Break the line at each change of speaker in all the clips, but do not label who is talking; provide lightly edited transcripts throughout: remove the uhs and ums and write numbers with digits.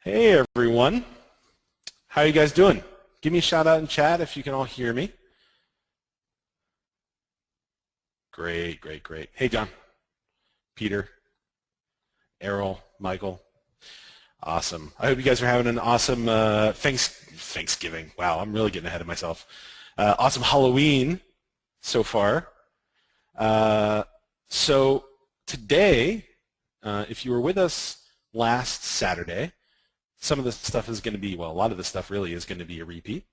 Hey everyone, how you guys doing? Give me a shout out in chat if you can all hear me. Great, great, great. Hey John, Peter, Errol, Michael. Awesome. I hope you guys are having an awesome Thanksgiving. Wow, I'm really getting ahead of myself. Awesome Halloween so far. So today, if you were with us last Saturday, some of the stuff is going to be, well, a lot of the stuff really is going to be a repeat.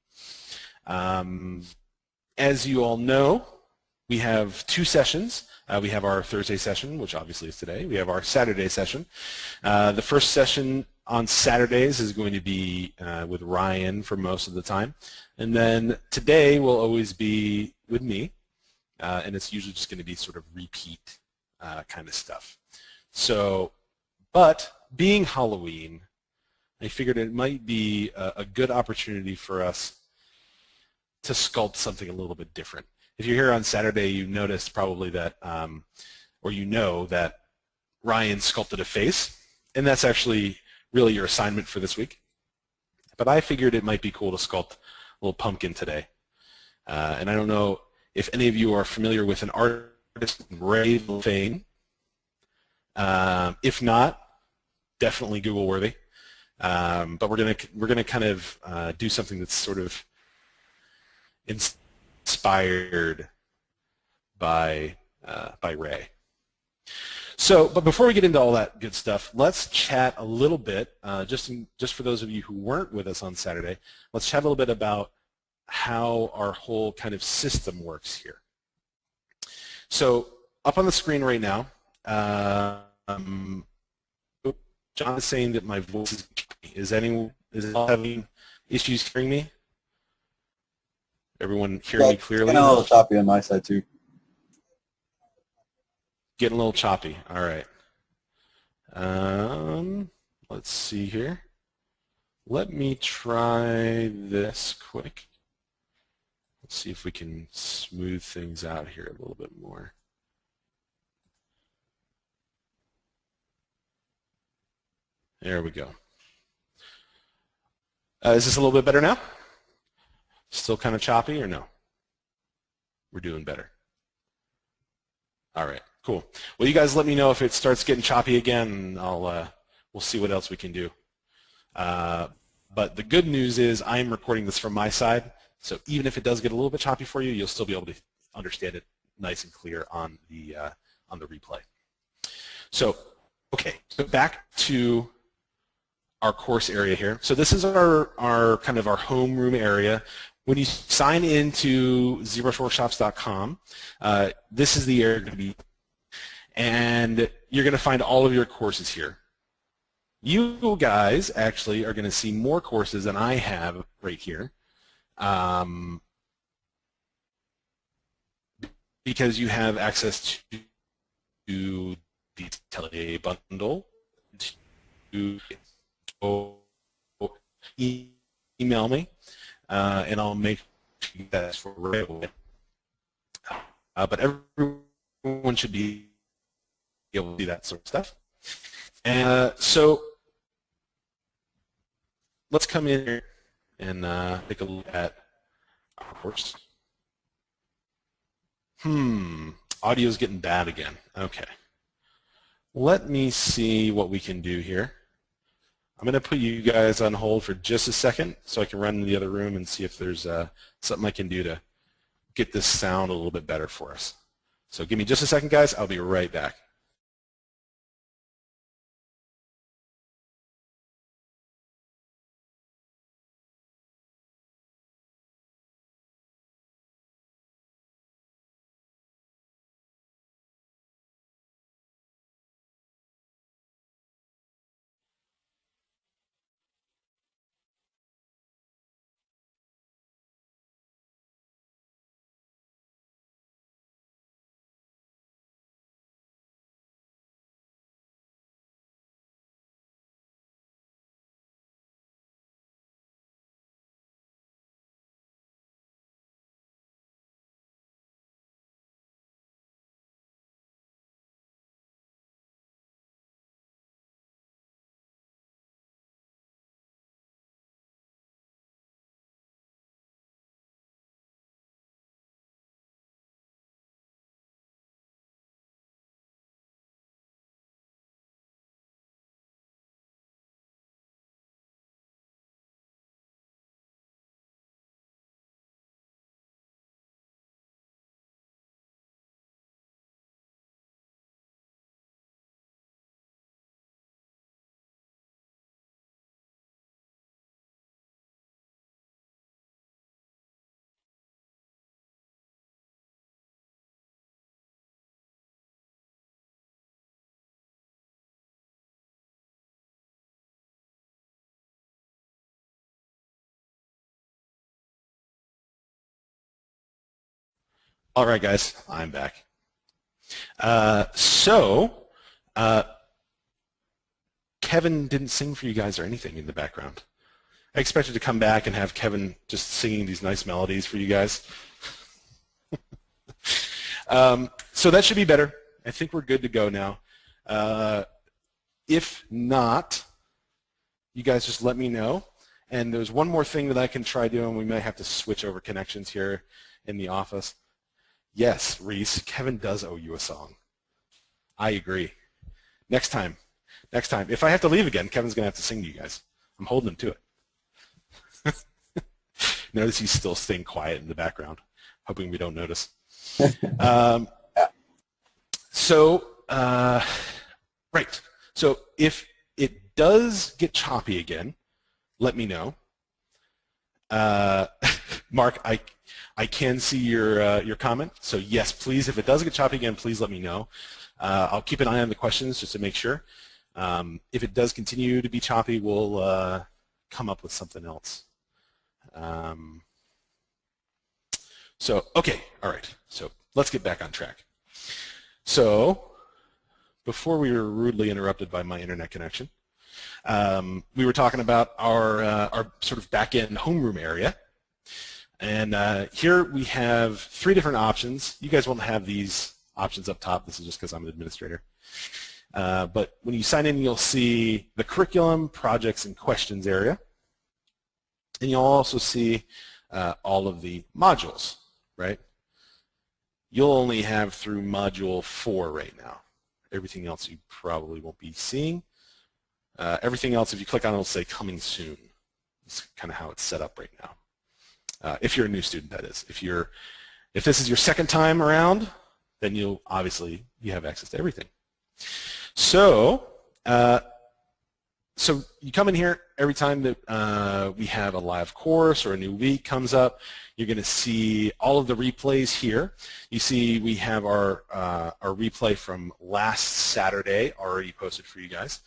As you all know, we have two sessions. We have our Thursday session, which obviously is today. We have our Saturday session. The first session on Saturdays is going to be with Ryan for most of the time. And then today will always be with me. And it's usually just going to be sort of repeat kind of stuff. So, but being Halloween, I figured it might be a good opportunity for us to sculpt something a little bit different. If you're here on Saturday, you noticed probably that, or you know that Ryan sculpted a face, and that's actually really your assignment for this week. But I figured it might be cool to sculpt a little pumpkin today. And I don't know if any of you are familiar with an artist, Ray Lefane. If not, definitely Google worthy. But we're gonna kind of do something that's sort of inspired by Ray. So, but before we get into all that good stuff, let's chat a little bit. Just for those of you who weren't with us on Saturday, let's chat a little bit about how our whole kind of system works here. So, up on the screen right now. John is saying that my voice is choppy. Is anyone having issues hearing me? Everyone hearing me clearly?
Getting a little choppy on my side too.
Getting a little choppy. All right. Let's see here. Let me try this quick. Let's see if we can smooth things out here a little bit more. There we go. Is this a little bit better now? Still kind of choppy or no? We're doing better. All right, cool. Well, you guys let me know if it starts getting choppy again, and we'll see what else we can do. But the good news is I'm recording this from my side, so even if it does get a little bit choppy for you, you'll still be able to understand it nice and clear on the replay. So, okay, so back to our course area here. So this is our kind of our homeroom area. When you sign into ZBrushWorkshops.com, this is the area going to be, and you're going to find all of your courses here. You guys actually are going to see more courses than I have right here, because you have access to the Tele bundle, to email me, and I'll make that for right away. But everyone should be able to do that sort of stuff. And so let's come in here and take a look at our course. Audio's getting bad again. Okay. Let me see what we can do here. I'm going to put you guys on hold for just a second so I can run in the other room and see if there's something I can do to get this sound a little bit better for us. So give me just a second, guys. I'll be right back. All right, guys, I'm back. So, Kevin didn't sing for you guys or anything in the background. I expected to come back and have Kevin just singing these nice melodies for you guys. So that should be better. I think we're good to go now. If not, you guys just let me know. And there's one more thing that I can try doing. We might have to switch over connections here in the office. Yes, Reese, Kevin does owe you a song. I agree. Next time. If I have to leave again, Kevin's going to have to sing to you guys. I'm holding him to it. Notice he's still staying quiet in the background, hoping we don't notice. Right. So if it does get choppy again, let me know. Mark, I can see your comment. So yes, please, if it does get choppy again, please let me know. I'll keep an eye on the questions just to make sure. If it does continue to be choppy, we'll come up with something else. Okay, all right. So let's get back on track. So before we were rudely interrupted by my internet connection, we were talking about our sort of back-end homeroom area. And here we have 3 different options. You guys won't have these options up top. This is just because I'm an administrator. But when you sign in, you'll see the curriculum, projects, and questions area. And you'll also see all of the modules, right? You'll only have through module 4 right now. Everything else you probably won't be seeing. Everything else, if you click on it, it'll say coming soon. That's kind of how it's set up right now. If you're a new student, that is. If this is your second time around, then you have access to everything. So you come in here every time that we have a live course or a new week comes up. You're going to see all of the replays here. You see we have our replay from last Saturday already posted for you guys.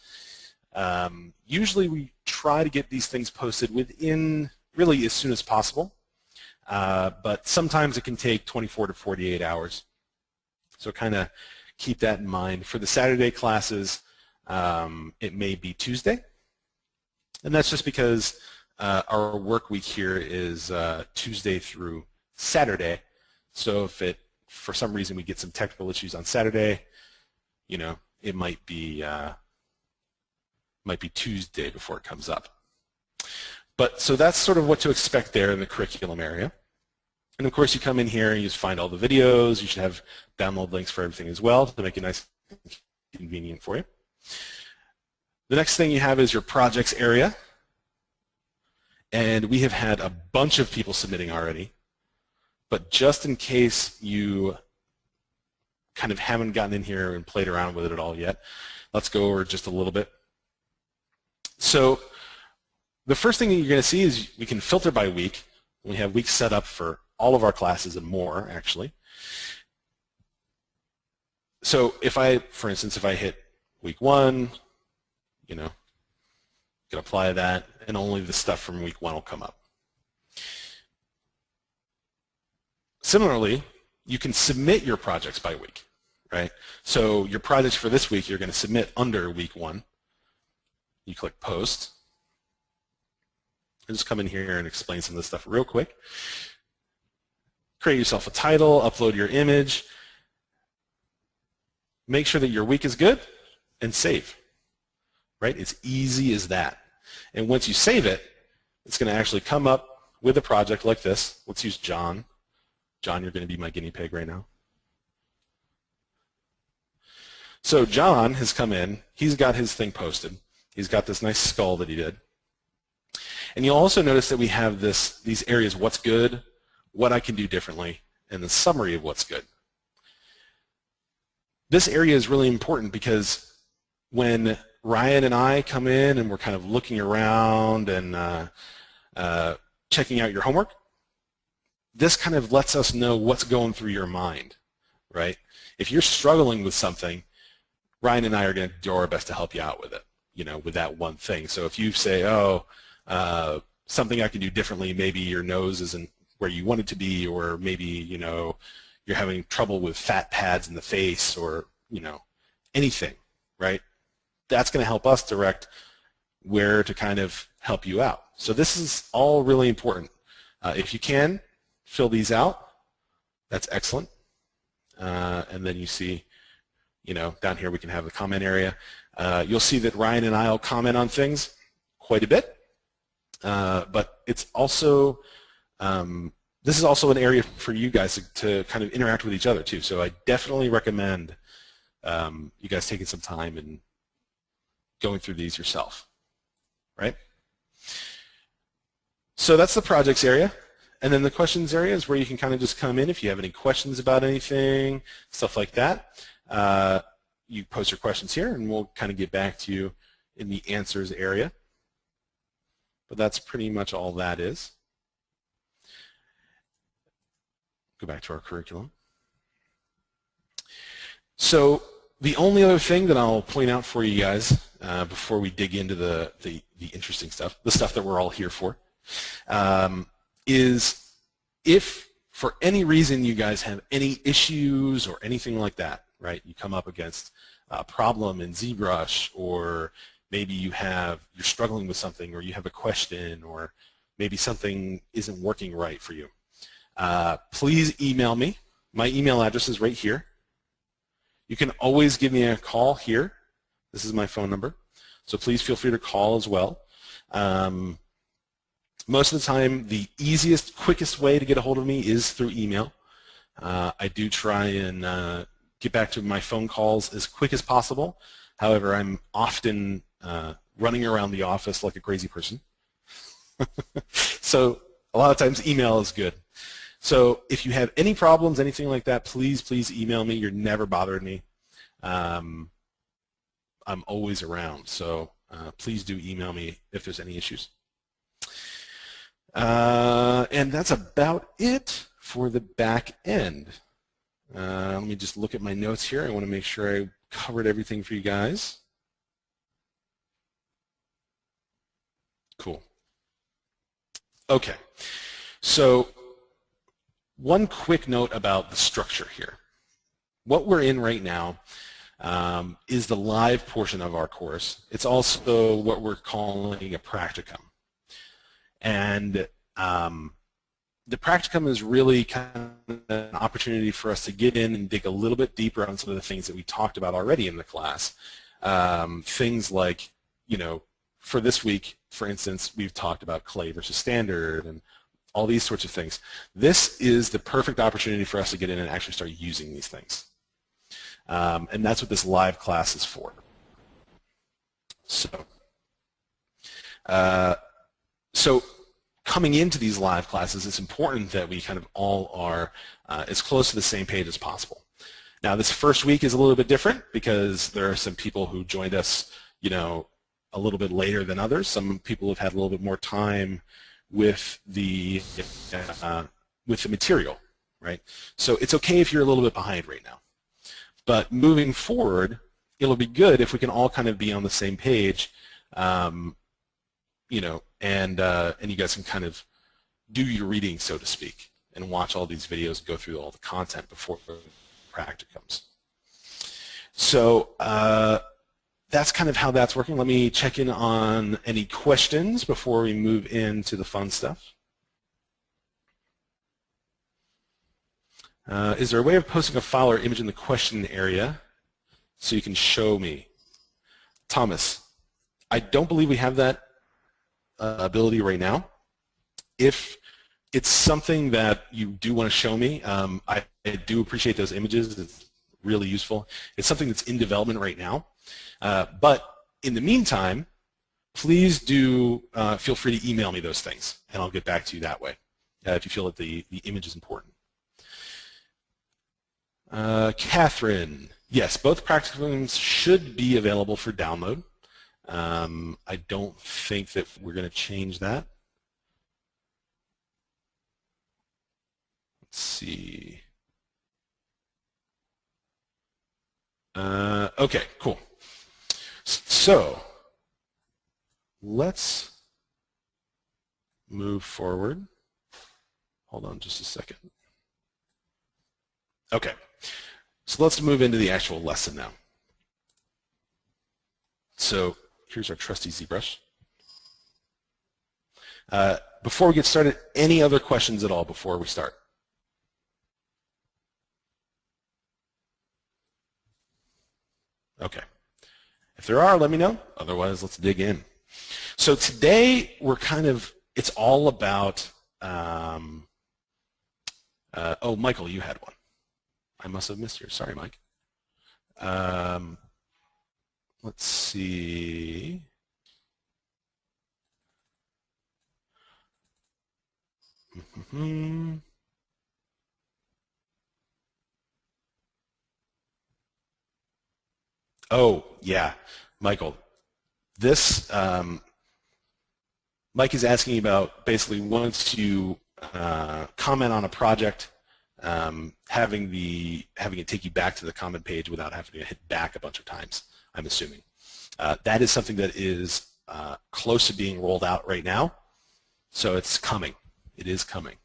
Usually we try to get these things posted within really as soon as possible, but sometimes it can take 24 to 48 hours. So kind of keep that in mind. For the Saturday classes, it may be Tuesday, and that's just because our work week here is Tuesday through Saturday. So if for some reason we get some technical issues on Saturday, it might be Tuesday before it comes up. But so that's sort of what to expect there in the curriculum area. And of course you come in here and you just find all the videos. You should have download links for everything as well to make it nice and convenient for you. The next thing you have is your projects area. And we have had a bunch of people submitting already. But just in case you kind of haven't gotten in here and played around with it at all yet, let's go over just a little bit. So the first thing that you're going to see is we can filter by week. We have weeks set up for all of our classes and more, actually. So for instance, if I hit week 1, you can apply that, and only the stuff from week 1 will come up. Similarly, you can submit your projects by week, right? So your projects for this week, you're going to submit under week 1. You click Post. I'll just come in here and explain some of this stuff real quick. Create yourself a title, upload your image, make sure that your week is good, and save. Right? It's easy as that. And once you save it, it's going to actually come up with a project like this. Let's use John. John, you're going to be my guinea pig right now. So John has come in. He's got his thing posted. He's got this nice skull that he did. And you'll also notice that we have these areas, what's good, what I can do differently, and the summary of what's good. This area is really important because when Ryan and I come in and we're kind of looking around and checking out your homework, this kind of lets us know what's going through your mind, right? If you're struggling with something, Ryan and I are going to do our best to help you out with it, with that one thing. So if you say, something I can do differently, maybe your nose isn't where you want it to be, or maybe, you're having trouble with fat pads in the face or, anything, right? That's going to help us direct where to kind of help you out. So this is all really important. If you can, fill these out. That's excellent. And then you see, down here we can have the comment area. You'll see that Ryan and I will comment on things quite a bit. But it's also, this is also an area for you guys to kind of interact with each other too. So I definitely recommend you guys taking some time and going through these yourself, right? So that's the projects area. And then the questions area is where you can kind of just come in if you have any questions about anything, stuff like that. You post your questions here and we'll kind of get back to you in the answers area. But that's pretty much all that is. Go back to our curriculum. So the only other thing that I'll point out for you guys before we dig into the interesting stuff, the stuff that we're all here for, is if for any reason you guys have any issues or anything like that, right? You come up against a problem in ZBrush, or maybe you're struggling with something, or you have a question, or maybe something isn't working right for you. Please email me. My email address is right here. You can always give me a call here. This is my phone number. So please feel free to call as well. Most of the time, the easiest, quickest way to get a hold of me is through email. I do try and get back to my phone calls as quick as possible. However, I'm often running around the office like a crazy person. So a lot of times email is good. So if you have any problems, anything like that, please email me. You're never bothering me. I'm always around. So please do email me if there's any issues. And that's about it for the back end. Let me just look at my notes here. I want to make sure I covered everything for you guys. Cool. Okay. So one quick note about the structure here. What we're in right now is the live portion of our course. It's also what we're calling a practicum. And the practicum is really kind of an opportunity for us to get in and dig a little bit deeper on some of the things that we talked about already in the class. Things like, for this week, for instance, we've talked about clay versus standard and all these sorts of things. This is the perfect opportunity for us to get in and actually start using these things. And that's what this live class is for. So coming into these live classes, it's important that we kind of all are as close to the same page as possible. Now, this first week is a little bit different because there are some people who joined us, a little bit later than others. Some people have had a little bit more time with the material, right? So it's okay if you're a little bit behind right now. But moving forward, it'll be good if we can all kind of be on the same page, and you guys can kind of do your reading, so to speak, and watch all these videos, go through all the content before the practicums. So that's kind of how that's working. Let me check in on any questions before we move into the fun stuff. Is there a way of posting a file or image in the question area so you can show me? Thomas, I don't believe we have that ability right now. If it's something that you do want to show me, I do appreciate those images. It's really useful. It's something that's in development right now. But in the meantime, please do feel free to email me those things, and I'll get back to you that way if you feel that the image is important. Catherine, yes, both practicums should be available for download. I don't think that we're going to change that. Let's see. Okay, cool. So let's move forward. Hold on just a second. Okay, so let's move into the actual lesson now. So here's our trusty ZBrush. Before we get started, any other questions at all before we start? Okay. If there are, let me know. Otherwise, let's dig in. So today, it's all about, oh, Michael, you had one. I must have missed yours. Sorry, Mike. Let's see. Oh, yeah, Michael. This, Mike is asking about basically once you comment on a project, having it take you back to the comment page without having to hit back a bunch of times, I'm assuming. That is something that is close to being rolled out right now, so it's coming. It is coming.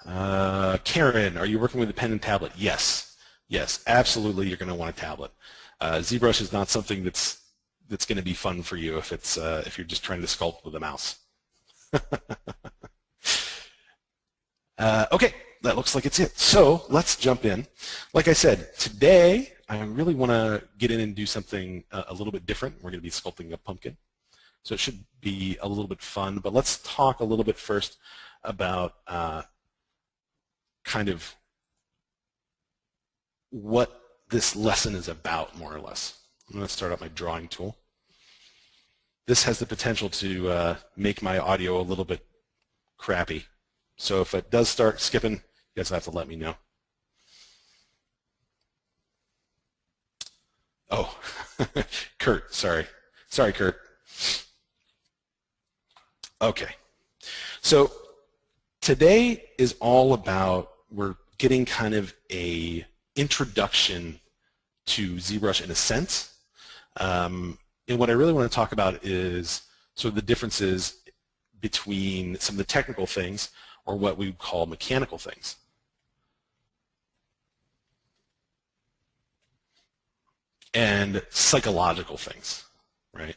Karen, are you working with a pen and tablet? Yes. Yes, absolutely you're going to want a tablet. ZBrush is not something that's going to be fun for you if you're just trying to sculpt with a mouse. Okay, that looks like it's it. So let's jump in. Like I said, today I really want to get in and do something a little bit different. We're going to be sculpting a pumpkin. So it should be a little bit fun, but let's talk a little bit first about kind of what this lesson is about, more or less. I'm going to start out my drawing tool. This has the potential to make my audio a little bit crappy. So if it does start skipping, you guys have to let me know. Oh, Kurt, sorry. Sorry, Kurt. Okay. So today is all about, we're getting kind of a introduction to ZBrush in a sense. And what I really want to talk about is sort of the differences between some of the technical things or what we would call mechanical things. And psychological things, right?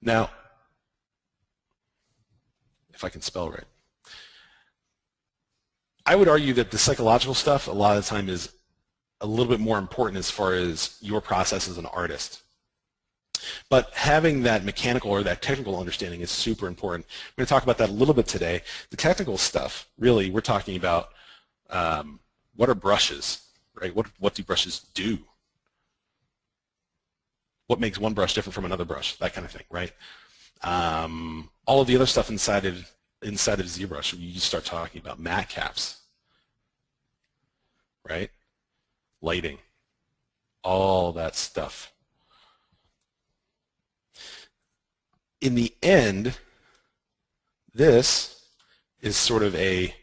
Now, if I can spell right, I would argue that the psychological stuff a lot of the time is a little bit more important as far as your process as an artist. But having that mechanical or that technical understanding is super important. We're going to talk about that a little bit today. The technical stuff, really, we're talking about what are brushes, right? What do brushes do? What makes one brush different from another brush? That kind of thing, right? All of the other stuff inside of ZBrush, you start talking about matte caps, right? Lighting, all that stuff. In the end, this is sort of a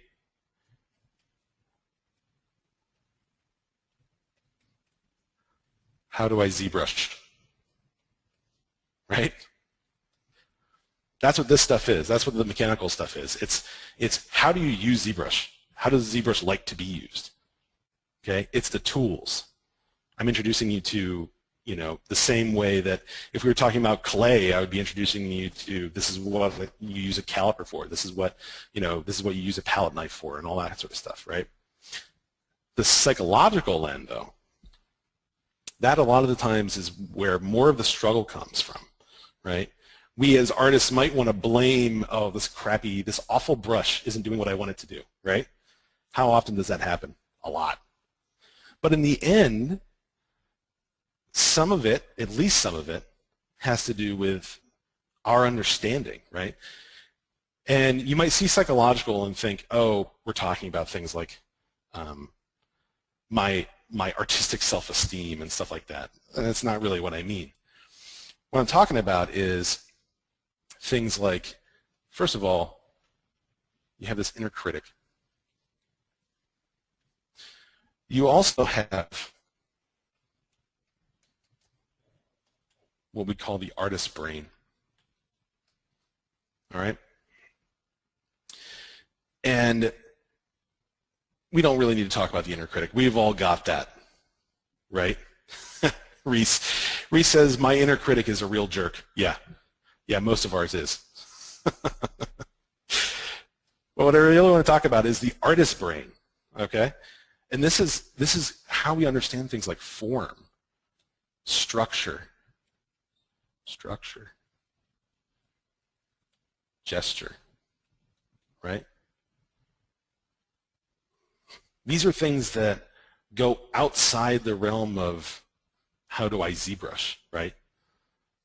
how do I ZBrush, right? That's what this stuff is. That's what the mechanical stuff is. It's how do you use ZBrush? How does ZBrush like to be used? Okay, it's the tools. I'm introducing you to, you know, the same way that if we were talking about clay, I would be introducing you to this is what you use a caliper for. This is what, you know, this is what you use a palette knife for, and all that sort of stuff, right? The psychological end, though, that a lot of the times is where more of the struggle comes from, right? We as artists might want to blame, oh, this awful brush isn't doing what I want it to do, right? How often does that happen? A lot. But in the end, some of it, at least some of it, has to do with our understanding, right? And you might see psychological and think, oh, we're talking about things like my artistic self-esteem and stuff like that. And that's not really what I mean. What I'm talking about is things like, first of all, you have this inner critic. You also have what we call the artist's brain. All right? And we don't really need to talk about the inner critic. We've all got that, right? Reese says, my inner critic is a real jerk. Yeah, most of ours is. But what I really want to talk about is the artist brain, okay? And this is how we understand things like form, structure, gesture, right? These are things that go outside the realm of how do I ZBrush, right?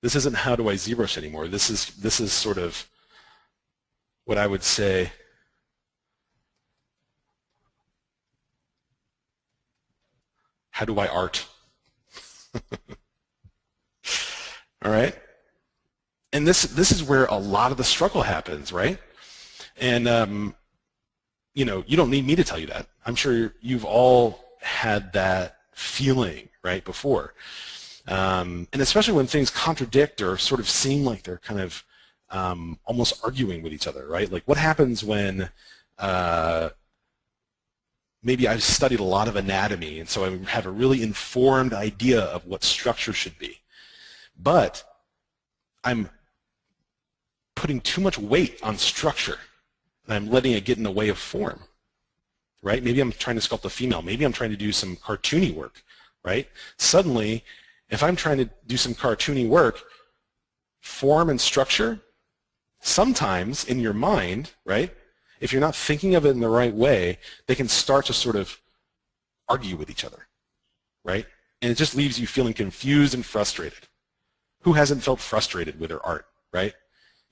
This isn't how do I ZBrush anymore. This is sort of what I would say how do I art? All right? And this is where a lot of the struggle happens, right? And you know, you don't need me to tell you that. I'm sure you've all had that feeling, right, before. And especially when things contradict or sort of seem like they're kind of almost arguing with each other, right? Like what happens when maybe I've studied a lot of anatomy and so I have a really informed idea of what structure should be. But I'm putting too much weight on structure and I'm letting it get in the way of form, right? Maybe I'm trying to sculpt a female. Maybe I'm trying to do some cartoony work, right? Suddenly, if I'm trying to do some cartoony work, form and structure, sometimes in your mind, right, if you're not thinking of it in the right way, they can start to sort of argue with each other, right? And it just leaves you feeling confused and frustrated. Who hasn't felt frustrated with their art, right?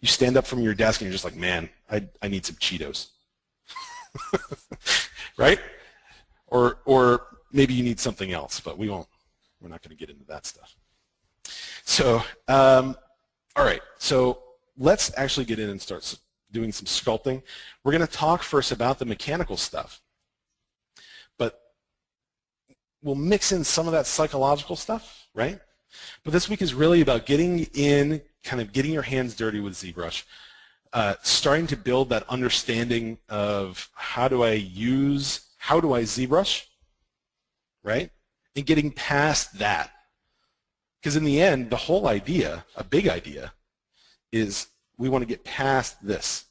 You stand up from your desk and you're just like, man, I need some Cheetos, right? Or maybe you need something else, but we're not going to get into that stuff. So, all right, so let's actually get in and start doing some sculpting. We're going to talk first about the mechanical stuff, but we'll mix in some of that psychological stuff, right? But this week is really about getting in, kind of getting your hands dirty with ZBrush, starting to build that understanding of how do I ZBrush, right? And getting past that. Because in the end, the whole idea, a big idea, is we want to get past this.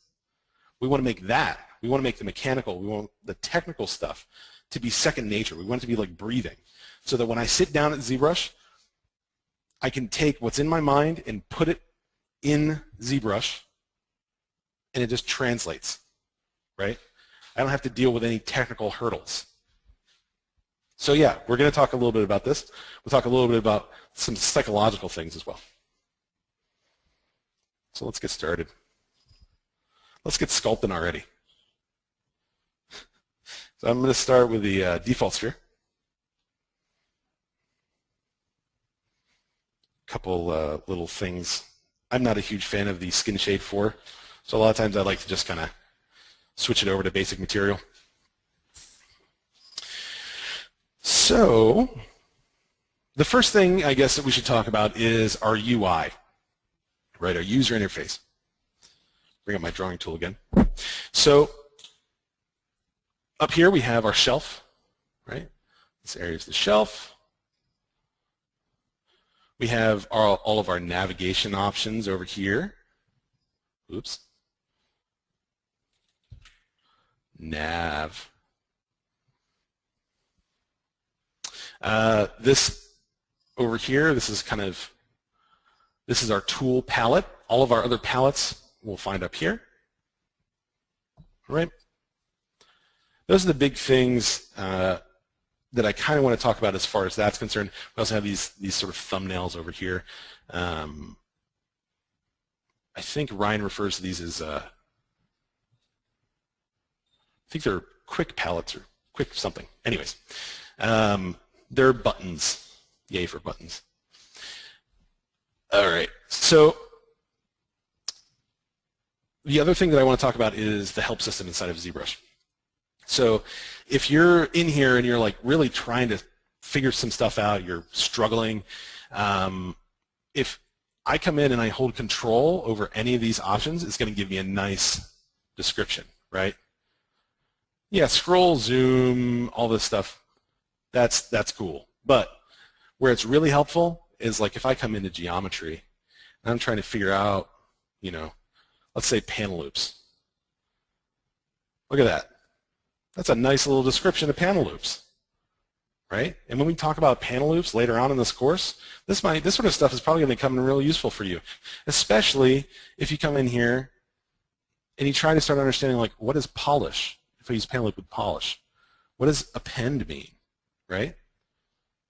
We want to make that. We want to make the mechanical, we want the technical stuff to be second nature. We want it to be like breathing. So that when I sit down at ZBrush, I can take what's in my mind and put it in ZBrush, and it just translates, right? I don't have to deal with any technical hurdles. So yeah, we're going to talk a little bit about this. We'll talk a little bit about some psychological things as well. So let's get started. Let's get sculpting already. So I'm going to start with the default sphere. Couple little things. I'm not a huge fan of the skin shade 4, so a lot of times I like to just kind of switch it over to basic material. So the first thing I guess that we should talk about is our UI, right? Our user interface. Bring up my drawing tool again. So up here we have our shelf, right? This area is the shelf. We have all of our navigation options over here. Oops. Nav. This over here, this is our tool palette. All of our other palettes we'll find up here. All right. Those are the big things that I kind of want to talk about as far as that's concerned. We also have these sort of thumbnails over here. I think Ryan refers to these as I think they're quick palettes or quick something. Anyways, they're buttons. Yay for buttons. All right. So the other thing that I want to talk about is the help system inside of ZBrush. So if you're in here and you're like really trying to figure some stuff out, you're struggling, if I come in and I hold control over any of these options, it's going to give me a nice description, right? Yeah, scroll, zoom, all this stuff, that's cool. But where it's really helpful is like if I come into geometry and I'm trying to figure out, you know, let's say panel loops. Look at that. That's a nice little description of panel loops, right? And when we talk about panel loops later on in this course, this sort of stuff is probably going to come in real useful for you, especially if you come in here and you try to start understanding like what is polish. If I use panel loop with polish, what does append mean, right?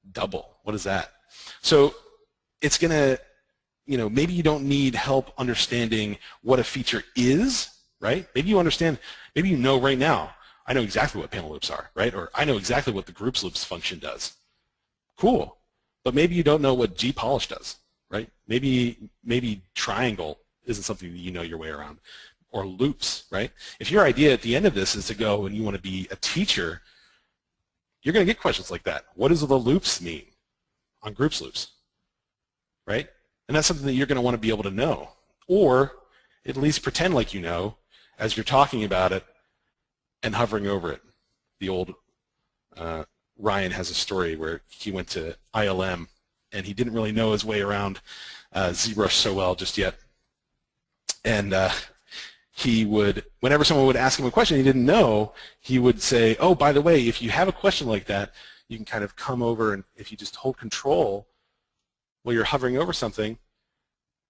Double, what is that? So it's going to, you know, maybe you don't need help understanding what a feature is, right? Maybe you understand, maybe you know right now, I know exactly what panel loops are, right? Or I know exactly what the groups loops function does. Cool. But maybe you don't know what gpolish does, right? Maybe triangle isn't something that you know your way around. Or loops, right? If your idea at the end of this is to go and you want to be a teacher, you're going to get questions like that. What does the loops mean on groups loops, right? And that's something that you're going to want to be able to know, or at least pretend like you know as you're talking about it and hovering over it. The old Ryan has a story where he went to ILM and he didn't really know his way around ZBrush so well just yet. And he would, whenever someone would ask him a question he didn't know, he would say, oh, by the way, if you have a question like that, you can kind of come over and if you just hold control while you're hovering over something,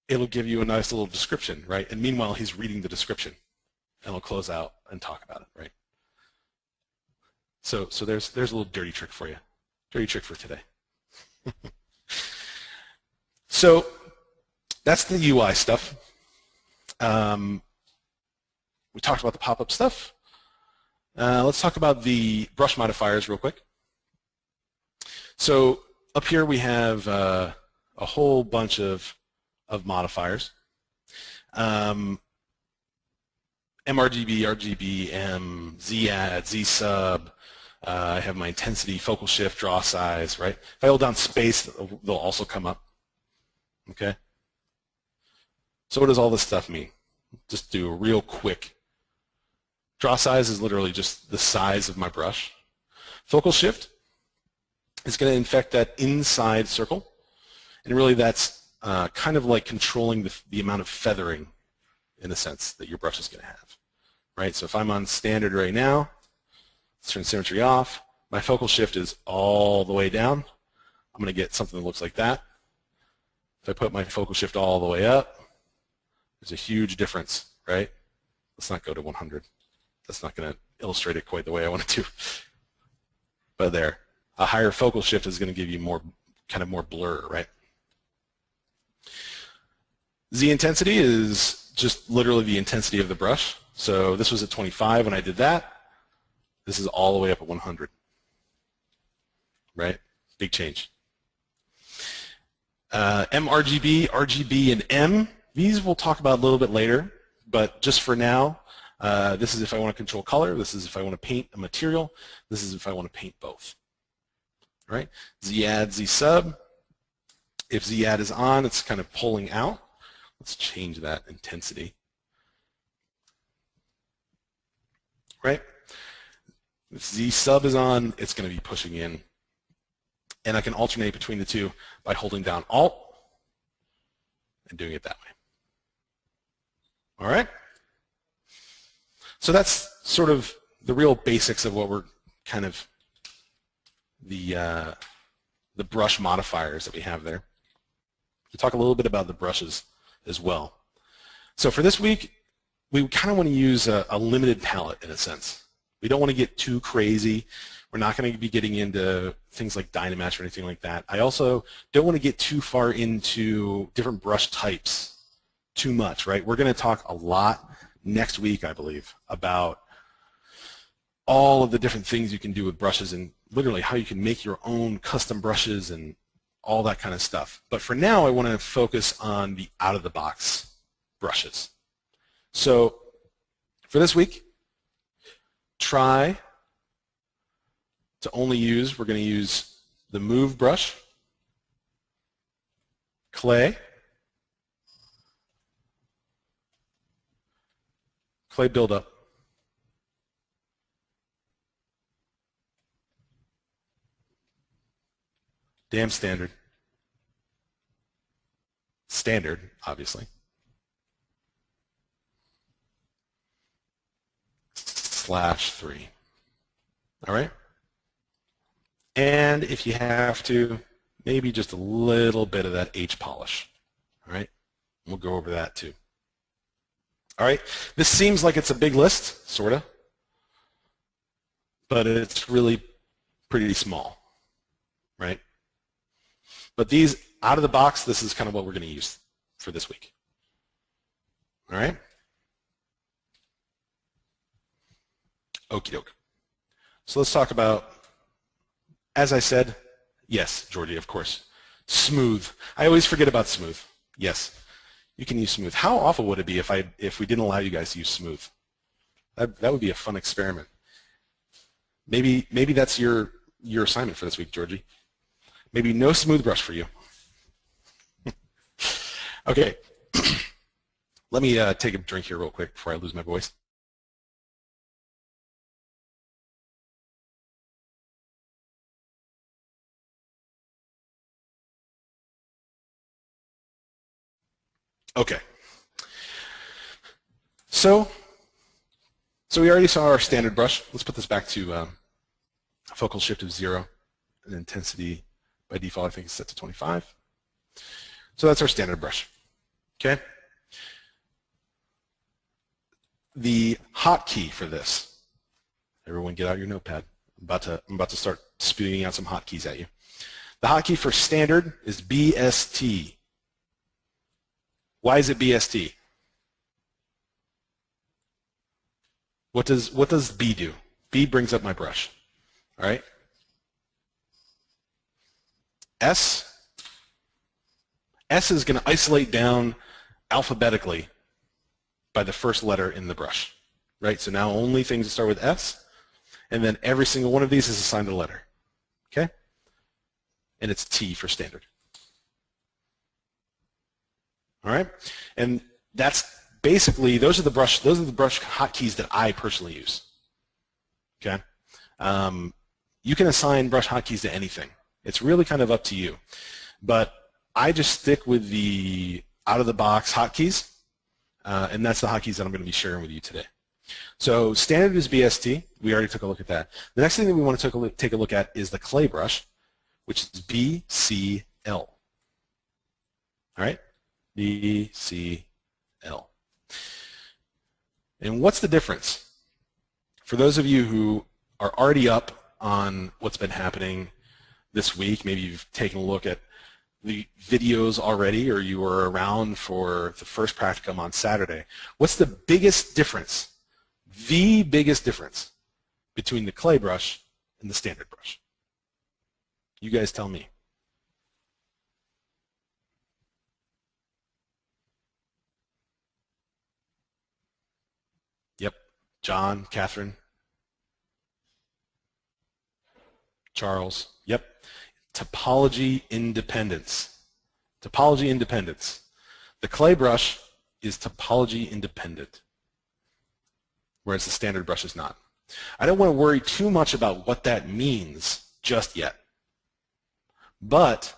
it'll give you a nice little description, right? And meanwhile, he's reading the description and he'll close out and talk about it, right? So there's a little dirty trick for you. Dirty trick for today. So that's the UI stuff. We talked about the pop-up stuff. Let's talk about the brush modifiers real quick. So up here we have a whole bunch of modifiers. MRGB, RGB, M, ZAdd, ZSub. I have my intensity, focal shift, draw size, right? If I hold down space, they'll also come up. Okay? So what does all this stuff mean? Just do a real quick. Draw size is literally just the size of my brush. Focal shift is going to infect that inside circle. And really that's kind of like controlling the amount of feathering in a sense that your brush is going to have. Right? So if I'm on standard right now, let's turn symmetry off. My focal shift is all the way down. I'm going to get something that looks like that. If I put my focal shift all the way up, there's a huge difference, right? Let's not go to 100. That's not going to illustrate it quite the way I want it to. But there, a higher focal shift is going to give you more, kind of more blur, right? Z intensity is just literally the intensity of the brush. So this was at 25 when I did that. This is all the way up at 100, right? Big change. MRGB, RGB, and M. These we'll talk about a little bit later, but just for now, this is if I want to control color. This is if I want to paint a material. This is if I want to paint both. Right? ZAdd, ZSub. If ZAdd is on, it's kind of pulling out. Let's change that intensity. Right? If ZSub is on, it's going to be pushing in. And I can alternate between the two by holding down Alt and doing it that way. All right? So that's sort of the real basics of what we're kind of the brush modifiers that we have there. We'll talk a little bit about the brushes as well. So for this week, we kind of want to use a limited palette in a sense. We don't want to get too crazy. We're not going to be getting into things like Dynamesh or anything like that. I also don't want to get too far into different brush types too much, right? We're going to talk a lot next week, I believe, about all of the different things you can do with brushes and literally how you can make your own custom brushes and all that kind of stuff. But for now, I want to focus on the out-of-the-box brushes. So for this week, try to only use, we're going to use the Move brush, clay buildup, Damn standard. Standard, obviously. /3. All right? And if you have to, maybe just a little bit of that H polish. All right? We'll go over that too. All right? This seems like it's a big list, sort of, but it's really pretty small, right? But these, out of the box, this is kind of what we're going to use for this week. All right? Okie doke. So let's talk about, as I said, yes, Georgie, of course, smooth. I always forget about smooth. Yes, you can use smooth. How awful would it be if we didn't allow you guys to use smooth? That would be a fun experiment. Maybe that's your assignment for this week, Georgie. Maybe no smooth brush for you. Okay. Let me take a drink here real quick before I lose my voice. Okay. So we already saw our standard brush. Let's put this back to focal shift of 0 and intensity by default I think is set to 25. So that's our standard brush. Okay. The hotkey for this. Everyone get out your notepad. I'm about to start spewing out some hotkeys at you. The hotkey for standard is BST. Why is it BST? What does B do? B brings up my brush. All right. S is going to isolate down alphabetically by the first letter in the brush. Right? So now only things that start with S, and then every single one of these is assigned a letter. Okay? And it's T for standard. All right? And that's basically, those are the brush hotkeys that I personally use. Okay? You can assign brush hotkeys to anything. It's really kind of up to you. But I just stick with the out-of-the-box hotkeys, and that's the hotkeys that I'm going to be sharing with you today. So standard is BST. We already took a look at that. The next thing that we want to take a look at is the clay brush, which is BCL. All right? BCL. And what's the difference? For those of you who are already up on what's been happening this week, maybe you've taken a look at the videos already, or you were around for the first practicum on Saturday. What's the biggest difference? The biggest difference between the clay brush and the standard brush? You guys tell me. Yep. John, Catherine, Charles. Yep. Topology independence. Topology independence. The clay brush is topology independent, whereas the standard brush is not. I don't want to worry too much about what that means just yet. But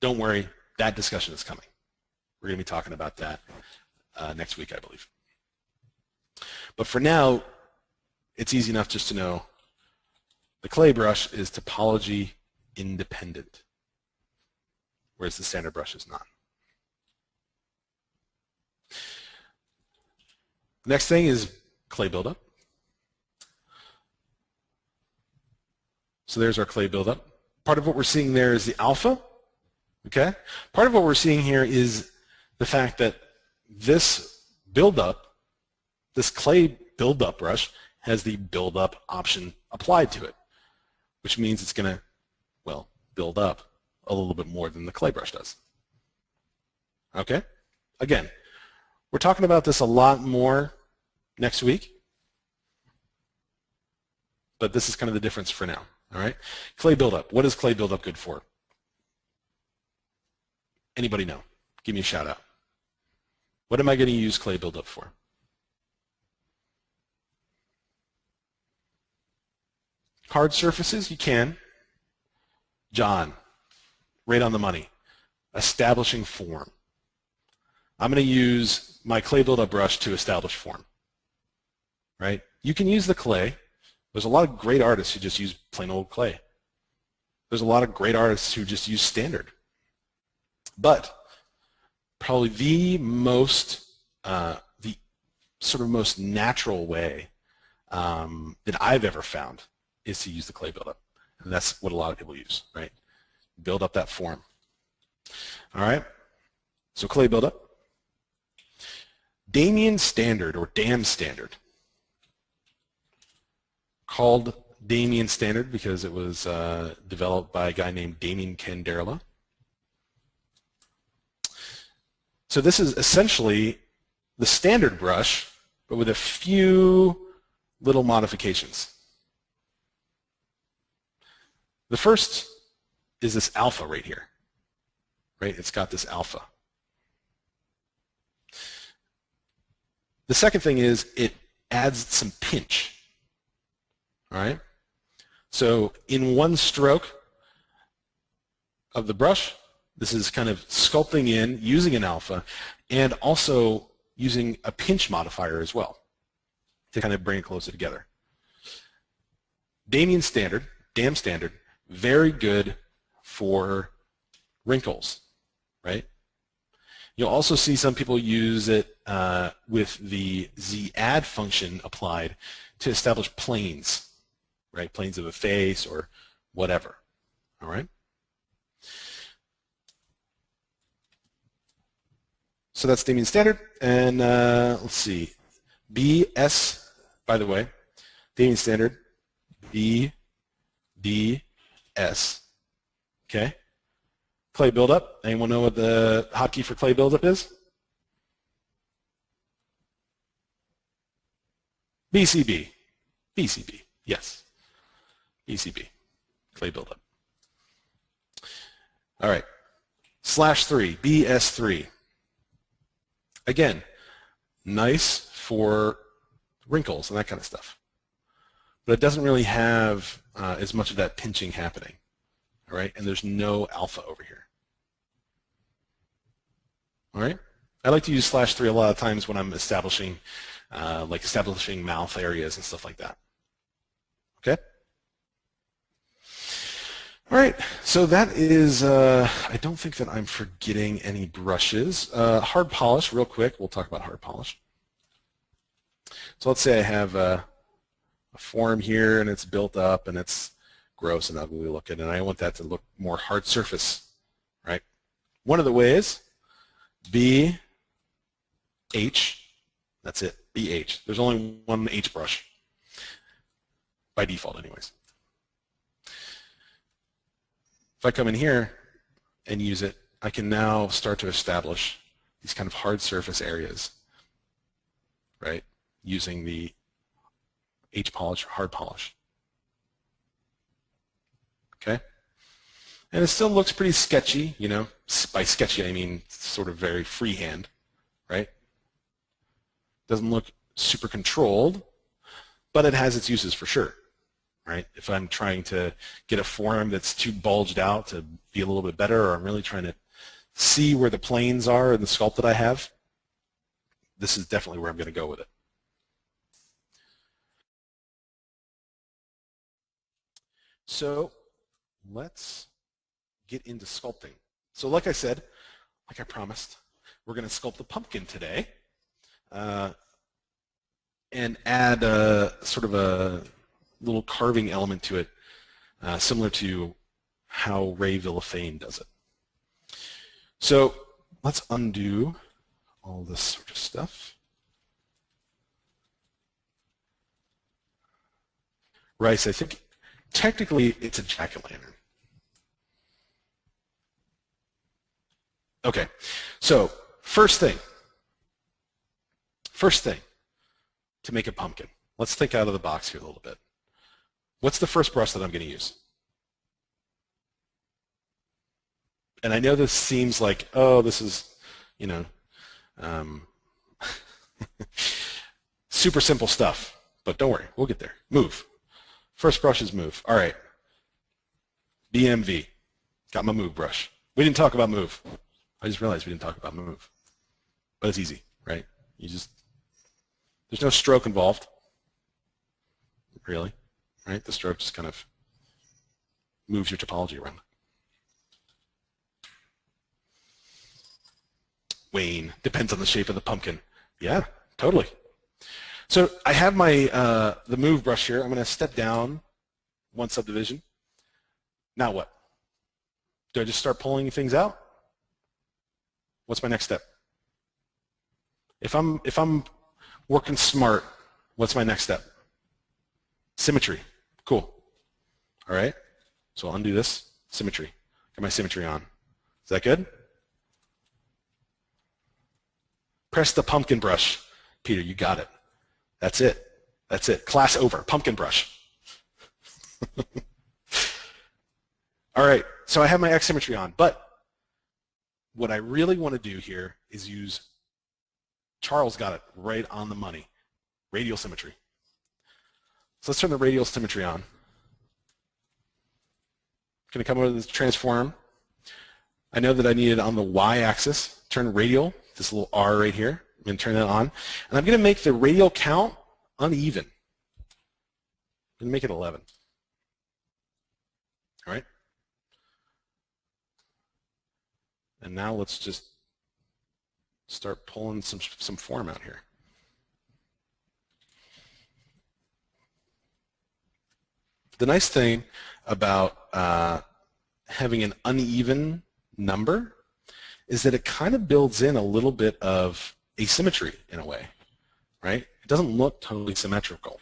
don't worry, that discussion is coming. We're going to be talking about that next week, I believe. But for now, it's easy enough just to know the clay brush is topology independent, whereas the standard brush is not. Next thing is clay buildup. So there's our clay buildup. Part of what we're seeing there is the alpha. Okay? Part of what we're seeing here is the fact that this buildup, this clay buildup brush, has the buildup option applied to it, which means it's going to, well, build up a little bit more than the clay brush does. Okay? Again, we're talking about this a lot more next week, but this is kind of the difference for now. All right? Clay buildup. What is clay buildup good for? Anybody know? Give me a shout out. What am I going to use clay buildup for? Hard surfaces, you can. John, right on the money. Establishing form. I'm going to use my clay buildup brush to establish form. Right? You can use the clay. There's a lot of great artists who just use plain old clay. There's a lot of great artists who just use standard. But probably the sort of most natural way that I've ever found is to use the clay buildup. And that's what a lot of people use, right? Build up that form. All right? So clay buildup. Damien standard, or Dam standard. Called Damien standard because it was developed by a guy named Damien Canderla. So this is essentially the standard brush, but with a few little modifications. The first is this alpha right here, right? It's got this alpha. The second thing is it adds some pinch, all right? So in one stroke of the brush, this is kind of sculpting in using an alpha and also using a pinch modifier as well to kind of bring it closer together. Damien standard, Dam standard, very good for wrinkles, right? You'll also see some people use it with the Z-add function applied to establish planes, right? Planes of a face or whatever, all right? So that's Damien standard, and let's see, BS, by the way, Damien standard, BDS, okay? Clay buildup, anyone know what the hotkey for clay buildup is? BCB, BCB, yes, BCB, clay buildup. All right, /3, BS3. Again, nice for wrinkles and that kind of stuff. But it doesn't really have as much of that pinching happening. All right, and there's no alpha over here. All right, I like to use /3 a lot of times when I'm establishing, establishing mouth areas and stuff like that. Okay. All right, so that is, I don't think that I'm forgetting any brushes. Hard polish, real quick, we'll talk about hard polish. So let's say I have a form here and it's built up and it's gross and ugly looking and I want that to look more hard surface, right? One of the ways, BH, that's it, BH. There's only one H brush, by default anyways. If I come in here and use it, I can now start to establish these kind of hard surface areas, right, using the H polish or hard polish. Okay? And it still looks pretty sketchy, you know. By sketchy, I mean sort of very freehand, right? Doesn't look super controlled, but it has its uses for sure. Right? If I'm trying to get a form that's too bulged out to be a little bit better, or I'm really trying to see where the planes are in the sculpt that I have, this is definitely where I'm going to go with it. So let's get into sculpting. So like I said, like I promised, we're going to sculpt the pumpkin today and add sort of a little carving element to it, similar to how Ray Villafane does it. So let's undo all this sort of stuff. Rice, I think technically it's a jack-o'-lantern. Okay, so first thing to make a pumpkin. Let's think out of the box here a little bit. What's the first brush that I'm going to use? And I know this seems like, oh, this is, you know, super simple stuff. But don't worry, we'll get there. Move. First brush is move. All right. BMV. Got my move brush. We didn't talk about move. I just realized we didn't talk about move. But it's easy, right? There's no stroke involved, really, right? The stroke just kind of moves your topology around. Wane, depends on the shape of the pumpkin. Yeah, totally. So I have my the move brush here. I'm going to step down one subdivision. Now what? Do I just start pulling things out? What's my next step? If I'm working smart, what's my next step? Symmetry. Cool. All right. So I'll undo this. Symmetry. Get my symmetry on. Is that good? Press the pumpkin brush. Peter, you got it. That's it. That's it. Class over. Pumpkin brush. All right. So I have my X symmetry on, but what I really want to do here is use, Charles got it right on the money, radial symmetry. So let's turn the radial symmetry on. Going to come over to the transform. I know that I need it on the y-axis. Turn radial, this little R right here. I'm going to turn that on. And I'm going to make the radial count uneven. I'm going to make it 11. All right? And now let's just start pulling some form out here. The nice thing about having an uneven number is that it kind of builds in a little bit of asymmetry in a way, right? It doesn't look totally symmetrical.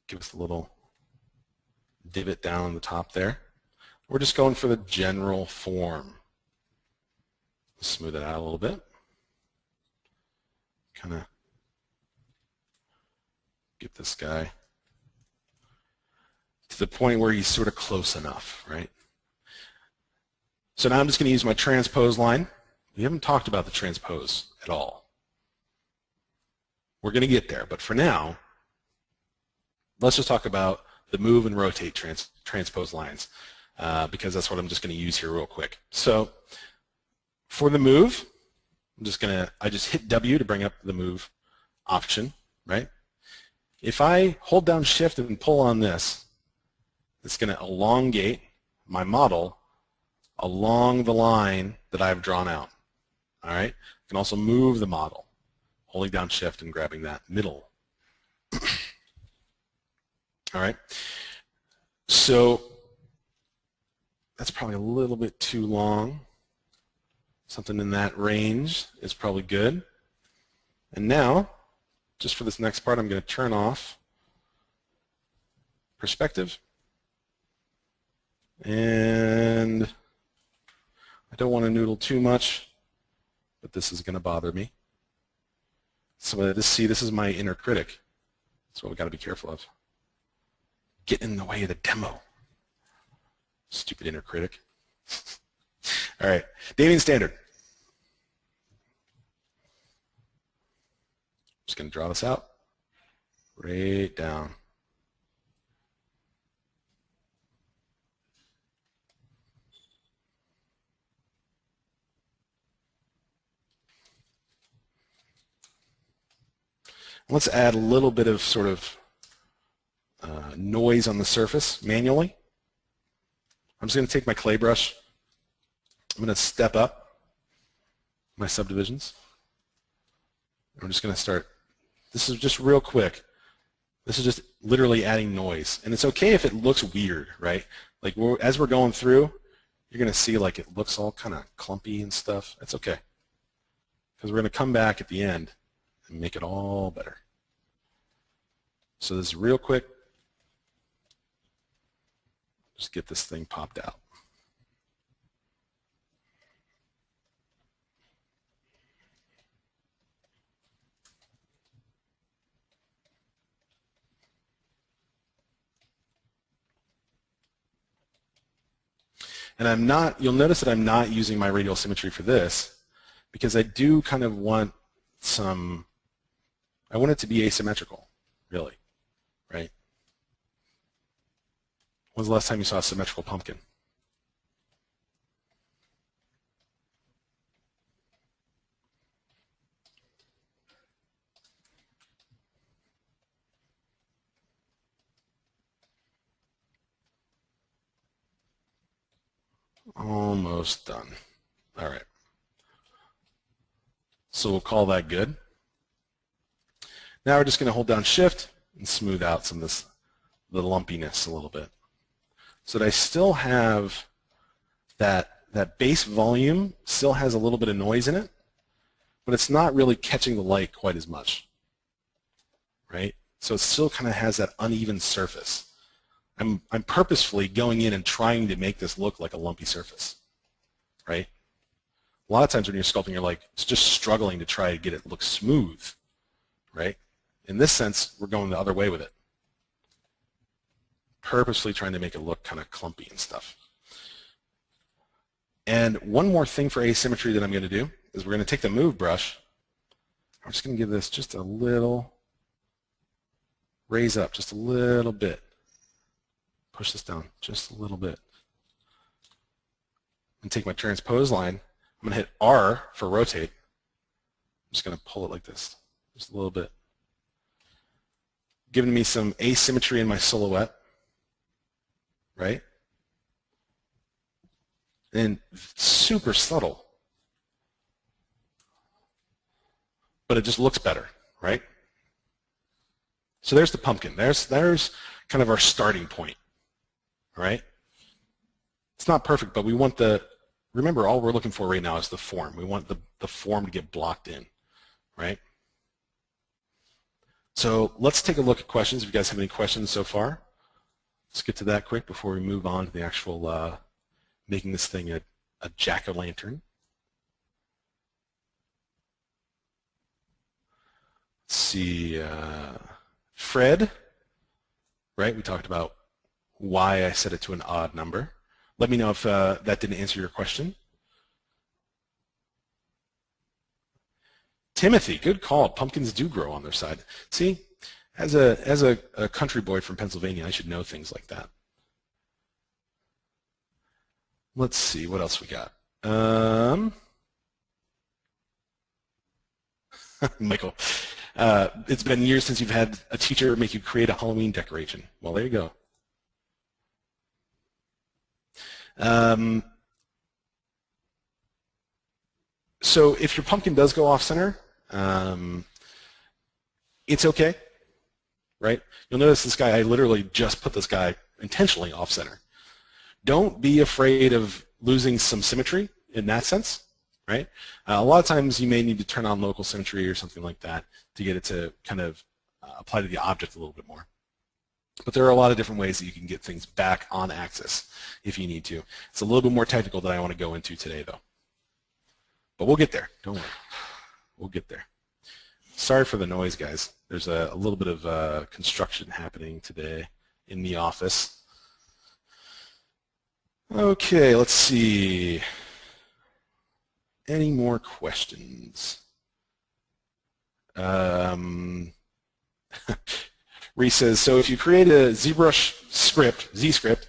Give us a little divot down on the top there. We're just going for the general form. Smooth it out a little bit. Kind of get this guy to the point where he's sort of close enough, right? So now I'm just going to use my transpose line. We haven't talked about the transpose at all. We're going to get there, but for now, let's just talk about the move and rotate transpose lines. Because that's what I'm just going to use here real quick. So for the move, I just hit W to bring up the move option, right? If I hold down Shift and pull on this, it's going to elongate my model along the line that I've drawn out. All right? I can also move the model, holding down Shift and grabbing that middle. All right? So that's probably a little bit too long. Something in that range is probably good. And now, just for this next part, I'm going to turn off perspective. And I don't want to noodle too much, but this is going to bother me. So see, this is my inner critic. That's what we've got to be careful of. Get in the way of the demo. Stupid inner critic. All right, Davian standard. Just going to draw this out right down. Let's add a little bit of sort of noise on the surface manually. I'm just going to take my clay brush. I'm going to step up my subdivisions. I'm just going to start. This is just real quick. This is just literally adding noise. And it's okay if it looks weird, right? Like as we're going through, you're going to see like it looks all kind of clumpy and stuff. That's okay. Because we're going to come back at the end and make it all better. So this is real quick. Just get this thing popped out. And I'm not, you'll notice that I'm not using my radial symmetry for this because I do kind of want some, I want it to be asymmetrical, really, right? When's the last time you saw a symmetrical pumpkin? Almost done. All right. So we'll call that good. Now we're just going to hold down Shift and smooth out some of this, the lumpiness a little bit, so that I still have that base volume still has a little bit of noise in it, but it's not really catching the light quite as much, right? So it still kind of has that uneven surface. I'm purposefully going in and trying to make this look like a lumpy surface, right? A lot of times when you're sculpting, you're like, it's just struggling to try to get it look smooth, right? In this sense, we're going the other way with it. Purposely trying to make it look kind of clumpy and stuff. And one more thing for asymmetry that I'm going to do is we're going to take the move brush. I'm just going to give this just a little raise up, just a little bit. Push this down just a little bit. And take my transpose line. I'm going to hit R for rotate. I'm just going to pull it like this, just a little bit. Giving me some asymmetry in my silhouette, right? And super subtle, but it just looks better, right? So there's the pumpkin. There's kind of our starting point, all right? It's not perfect, but we want remember, all we're looking for right now is the form. We want the form to get blocked in, right? So let's take a look at questions. If you guys have any questions so far, let's get to that quick before we move on to the actual making this thing a jack-o'-lantern. Let's see, Fred, right? We talked about why I set it to an odd number. Let me know if that didn't answer your question. Timothy, good call. Pumpkins do grow on their side. See, as a country boy from Pennsylvania, I should know things like that. Let's see, what else we got? Michael, it's been years since you've had a teacher make you create a Halloween decoration. Well, there you go. So if your pumpkin does go off center, it's okay, right? You'll notice this guy, I literally just put this guy intentionally off center. Don't be afraid of losing some symmetry in that sense, right? A lot of times you may need to turn on local symmetry or something like that to get it to kind of apply to the object a little bit more. But there are a lot of different ways that you can get things back on axis if you need to. It's a little bit more technical than I want to go into today, though. But we'll get there. Don't worry. We'll get there. Sorry for the noise, guys. There's a little bit of construction happening today in the office. Okay, let's see. Any more questions? Reese says, so if you create a ZBrush script, Z-script,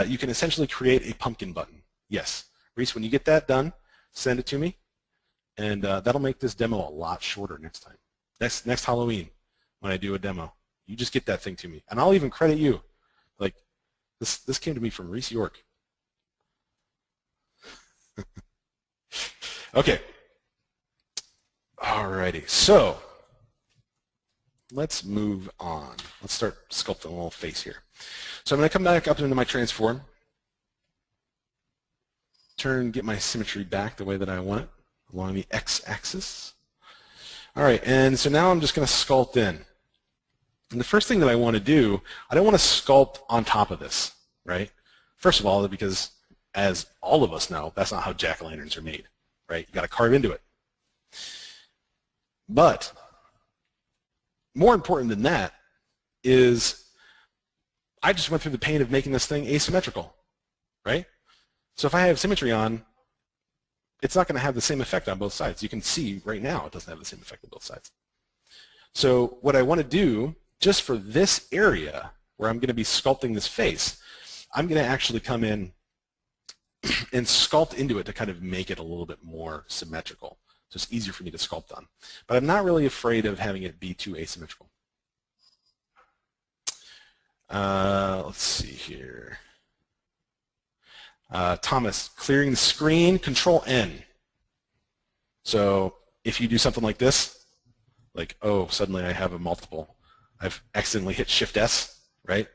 you can essentially create a pumpkin button. Yes. Reese, when you get that done, send it to me, and that'll make this demo a lot shorter next time. Next Halloween, when I do a demo, you just get that thing to me. And I'll even credit you. Like, this came to me from Reese York. Okay. Alrighty, so let's move on. Let's start sculpting a little face here. So I'm going to come back up into my transform, get my symmetry back the way that I want it, along the x-axis. All right, and so now I'm just going to sculpt in. And the first thing that I want to do, I don't want to sculpt on top of this, right? First of all, because as all of us know, that's not how jack-o'-lanterns are made, right? You got to carve into it. But more important than that is I just went through the pain of making this thing asymmetrical, right? So if I have symmetry on, it's not going to have the same effect on both sides. You can see right now it doesn't have the same effect on both sides. So what I want to do, just for this area where I'm going to be sculpting this face, I'm going to actually come in and sculpt into it to kind of make it a little bit more symmetrical. So it's easier for me to sculpt on. But I'm not really afraid of having it be too asymmetrical. Let's see here. Thomas, clearing the screen, Control N. So if you do something like this, like, oh, suddenly I have a multiple. I've accidentally hit Shift S, right?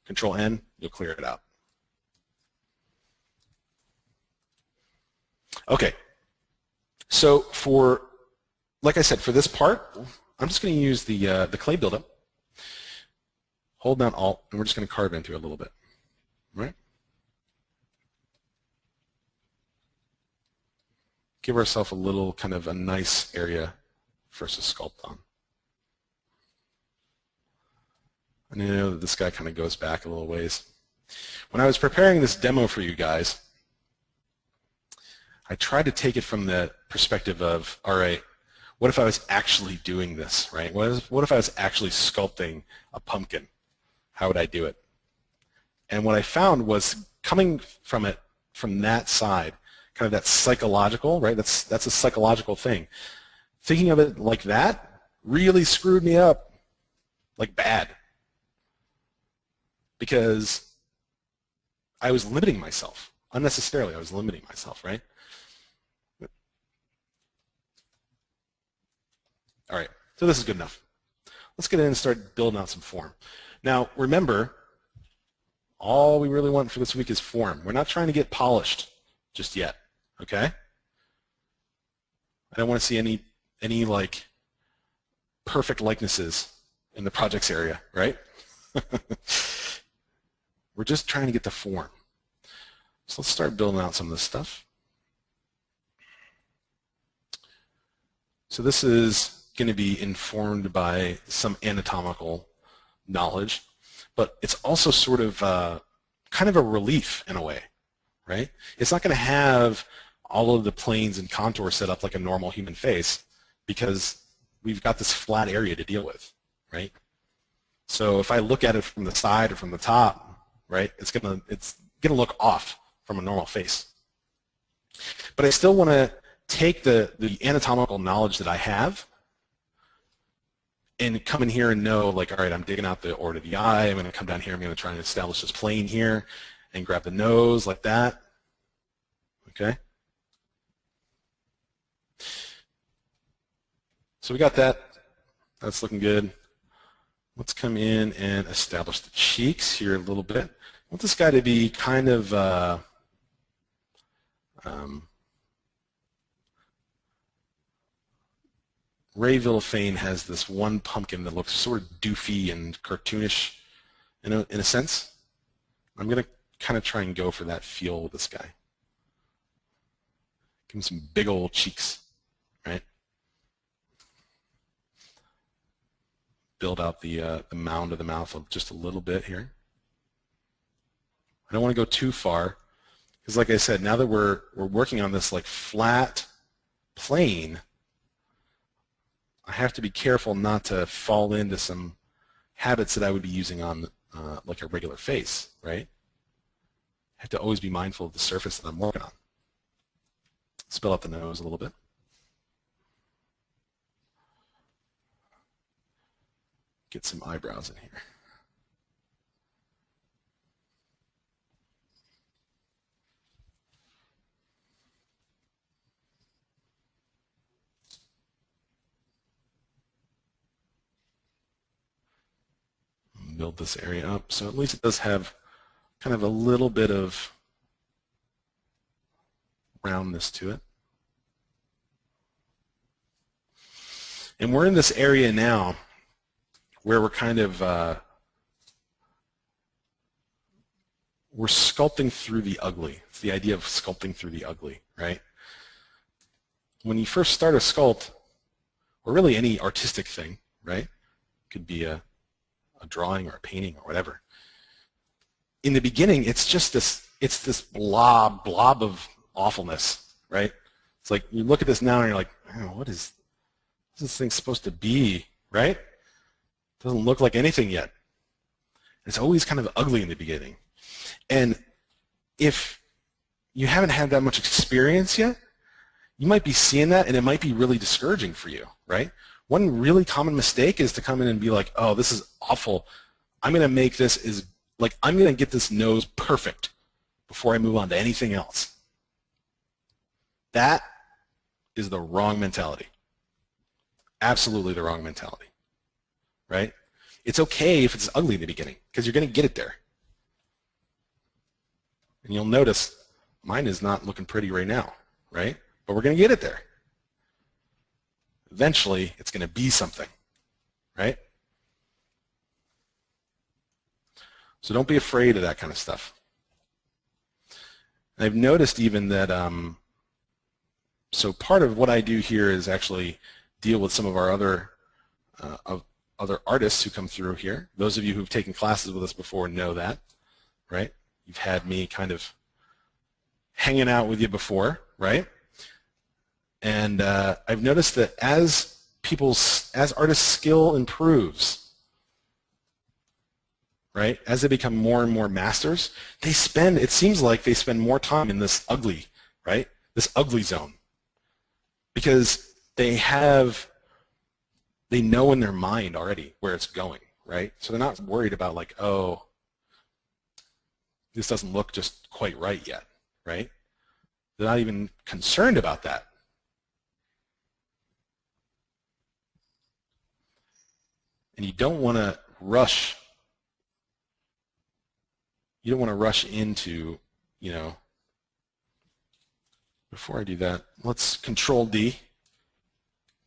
Control N, you'll clear it out. Okay, so like I said, for this part, I'm just going to use the clay buildup. Hold down Alt, and we're just going to carve into it a little bit, right? Give ourselves a little kind of a nice area for us to sculpt on. And you know that this guy kind of goes back a little ways. When I was preparing this demo for you guys, I tried to take it from the perspective of, all right, what if I was actually doing this, right? What if I was actually sculpting a pumpkin? How would I do it? And what I found was coming from it, from that side, kind of that psychological, right? That's a psychological thing. Thinking of it like that really screwed me up, like bad, because I was limiting myself unnecessarily. I was limiting myself, right? All right, so this is good enough. Let's get in and start building out some form. Now, remember, all we really want for this week is form. We're not trying to get polished just yet, okay? I don't want to see any like perfect likenesses in the projects area, right? We're just trying to get the form. So let's start building out some of this stuff. So this is going to be informed by some anatomical knowledge, but it's also sort of kind of a relief in a way, right? It's not going to have all of the planes and contours set up like a normal human face because we've got this flat area to deal with, right? So if I look at it from the side or from the top, right, it's gonna look off from a normal face. But I still want to take the anatomical knowledge that I have and come in here and know, like, all right, I'm digging out the order of the eye. I'm going to come down here. I'm going to try and establish this plane here and grab the nose like that. Okay? So we got that. That's looking good. Let's come in and establish the cheeks here a little bit. I want this guy to be kind of Ray Villafane has this one pumpkin that looks sort of doofy and cartoonish in a sense. I'm going to kind of try and go for that feel with this guy. Give him some big old cheeks, right? Build out the mound of the mouth just a little bit here. I don't want to go too far because, like I said, now that we're working on this like flat plane, I have to be careful not to fall into some habits that I would be using on like a regular face, right? I have to always be mindful of the surface that I'm working on. Spill out the nose a little bit. Get some eyebrows in here. Build this area up so at least it does have kind of a little bit of roundness to it. And we're in this area now where we're kind of we're sculpting through the ugly. It's the idea of sculpting through the ugly, right? When you first start a sculpt, or really any artistic thing, right? It could be a drawing or a painting or whatever. In the beginning, it's just this blob of awfulness, right? It's like you look at this now and you're like, oh, what is this thing supposed to be, right? Doesn't look like anything yet. It's always kind of ugly in the beginning. And if you haven't had that much experience yet, you might be seeing that and it might be really discouraging for you, right? One really common mistake is to come in and be like, oh, this is awful. I'm going to make this I'm going to get this nose perfect before I move on to anything else. That is the wrong mentality. Absolutely the wrong mentality, right? It's okay if it's ugly in the beginning because you're going to get it there. And you'll notice mine is not looking pretty right now, right? But we're going to get it there. Eventually, it's going to be something, right? So don't be afraid of that kind of stuff. And I've noticed even that, so part of what I do here is actually deal with some of our other artists who come through here. Those of you who've taken classes with us before know that, right? You've had me kind of hanging out with you before, right? And I've noticed that as artists' skill improves, right, as they become more and more masters, it seems like they spend more time in this ugly, right, this ugly zone, because they know in their mind already where it's going, right? So they're not worried about like, oh, this doesn't look just quite right yet, right? They're not even concerned about that. And you don't want to rush. You don't want to rush into, before I do that, let's Control D,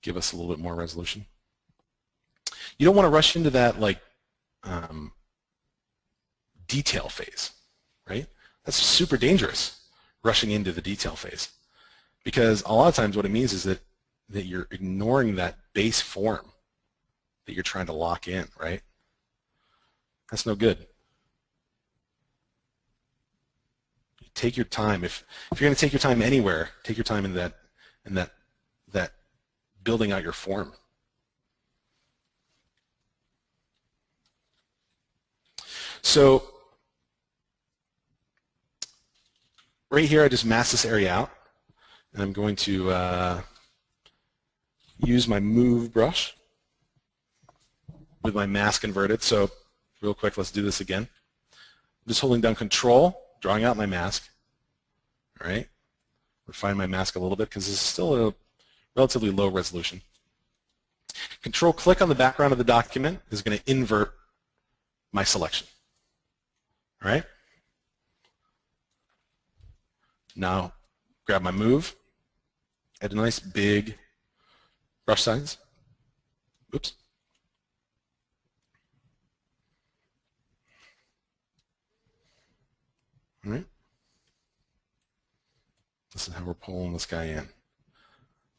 give us a little bit more resolution. You don't want to rush into that detail phase, right? That's super dangerous, rushing into the detail phase, because a lot of times what it means is that you're ignoring that base form that you're trying to lock in, right? That's no good. Take your time. If you're going to take your time anywhere, take your time in that building out your form. So right here, I just masked this area out, and I'm going to use my move brush with my mask inverted. So real quick, let's do this again. I'm just holding down Control, drawing out my mask. All right, refine my mask a little bit because this is still a relatively low resolution. Control-click on the background of the document is going to invert my selection. All right. Now grab my move, add a nice big brush size. Oops. All right. This is how we're pulling this guy in. I'm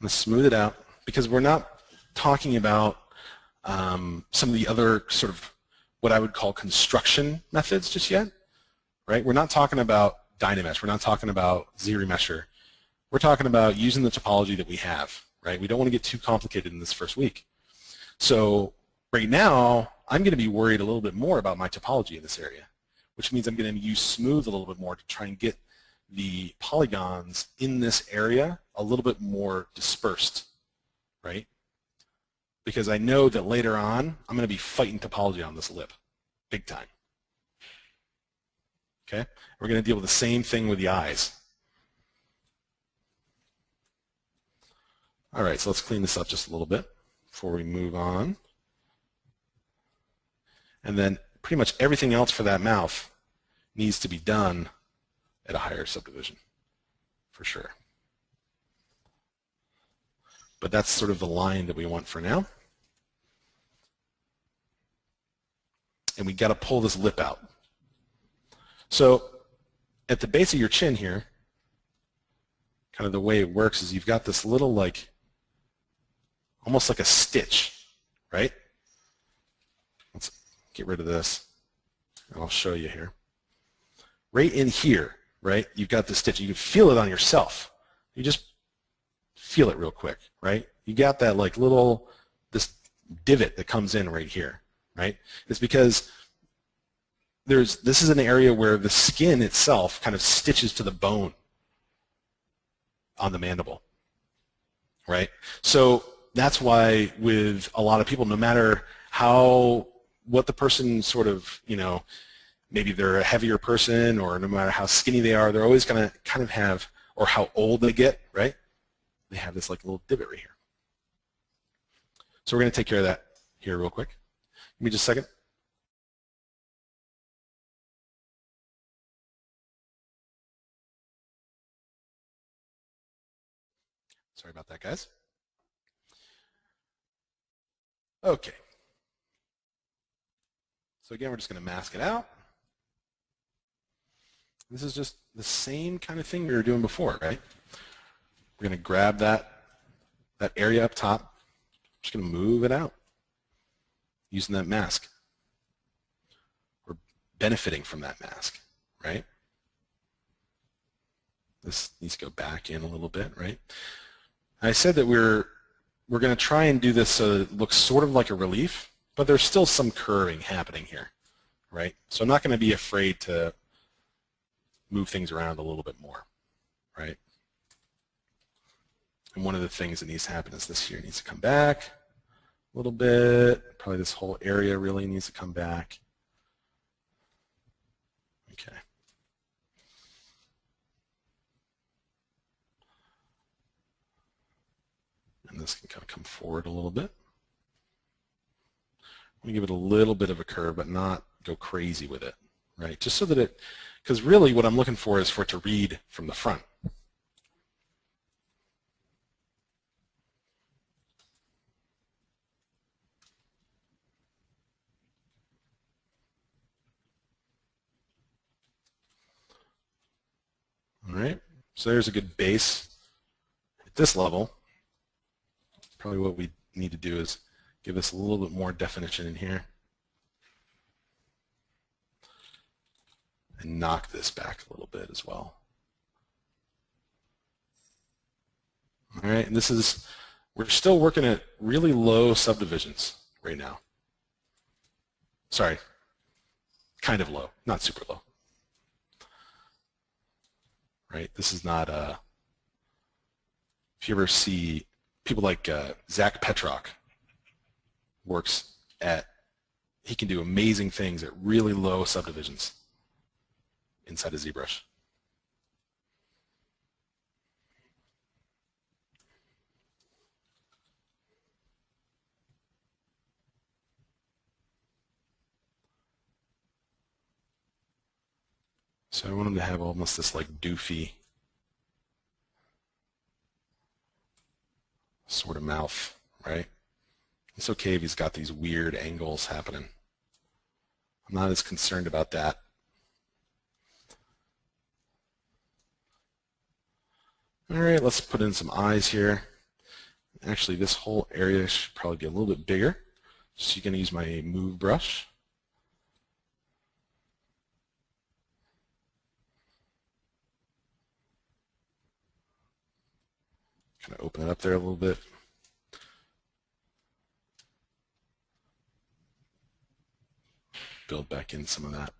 going to smooth it out because we're not talking about some of the other sort of what I would call construction methods just yet, right? We're not talking about Dynamesh. We're not talking about ZBrush. We're talking about using the topology that we have, right? We don't want to get too complicated in this first week. So right now, I'm going to be worried a little bit more about my topology in this area, which means I'm going to use smooth a little bit more to try and get the polygons in this area a little bit more dispersed, right? Because I know that later on, I'm going to be fighting topology on this lip, big time. Okay? We're going to deal with the same thing with the eyes. All right, so let's clean this up just a little bit before we move on. And then pretty much everything else for that mouth needs to be done at a higher subdivision, for sure. But that's sort of the line that we want for now. And we got to pull this lip out. So at the base of your chin here, kind of the way it works is you've got this little almost like a stitch, right? Let's get rid of this, and I'll show you here. Right in here, right, you've got the stitch. You can feel it on yourself. You just feel it real quick, right? You got that this divot that comes in right here, right? It's because this is an area where the skin itself kind of stitches to the bone on the mandible, right? So that's why with a lot of people, no matter what the person sort of, maybe they're a heavier person, or no matter how skinny they are, they're always going to kind of have, or how old they get, right? They have this like little divot right here. So we're going to take care of that here real quick. Give me just a second. Sorry about that, guys. Okay. So again, we're just going to mask it out. This is just the same kind of thing we were doing before, right? We're going to grab that area up top. Just going to move it out using that mask. We're benefiting from that mask, right? This needs to go back in a little bit, right? I said that we're going to try and do this so that it looks sort of like a relief, but there's still some curving happening here, right? So I'm not going to be afraid to move things around a little bit more, right? And one of the things that needs to happen is this here needs to come back a little bit. Probably this whole area really needs to come back. Okay. And this can kind of come forward a little bit. I'm going to give it a little bit of a curve, but not go crazy with it, right? Just so that because really what I'm looking for is for it to read from the front. All right, so there's a good base. At this level, probably what we need to do is give us a little bit more definition in here and knock this back a little bit as well. All right, and we're still working at really low subdivisions right now. Sorry, kind of low, not super low. Right, this is not if you ever see people like Zach Petrock he can do amazing things at really low subdivisions inside of ZBrush. So I want him to have almost this like doofy sort of mouth, right? It's okay if he's got these weird angles happening. I'm not as concerned about that. All right, let's put in some eyes here. Actually, this whole area should probably be a little bit bigger. So you're going to use my move brush. Kind of open it up there a little bit. Build back in some of that.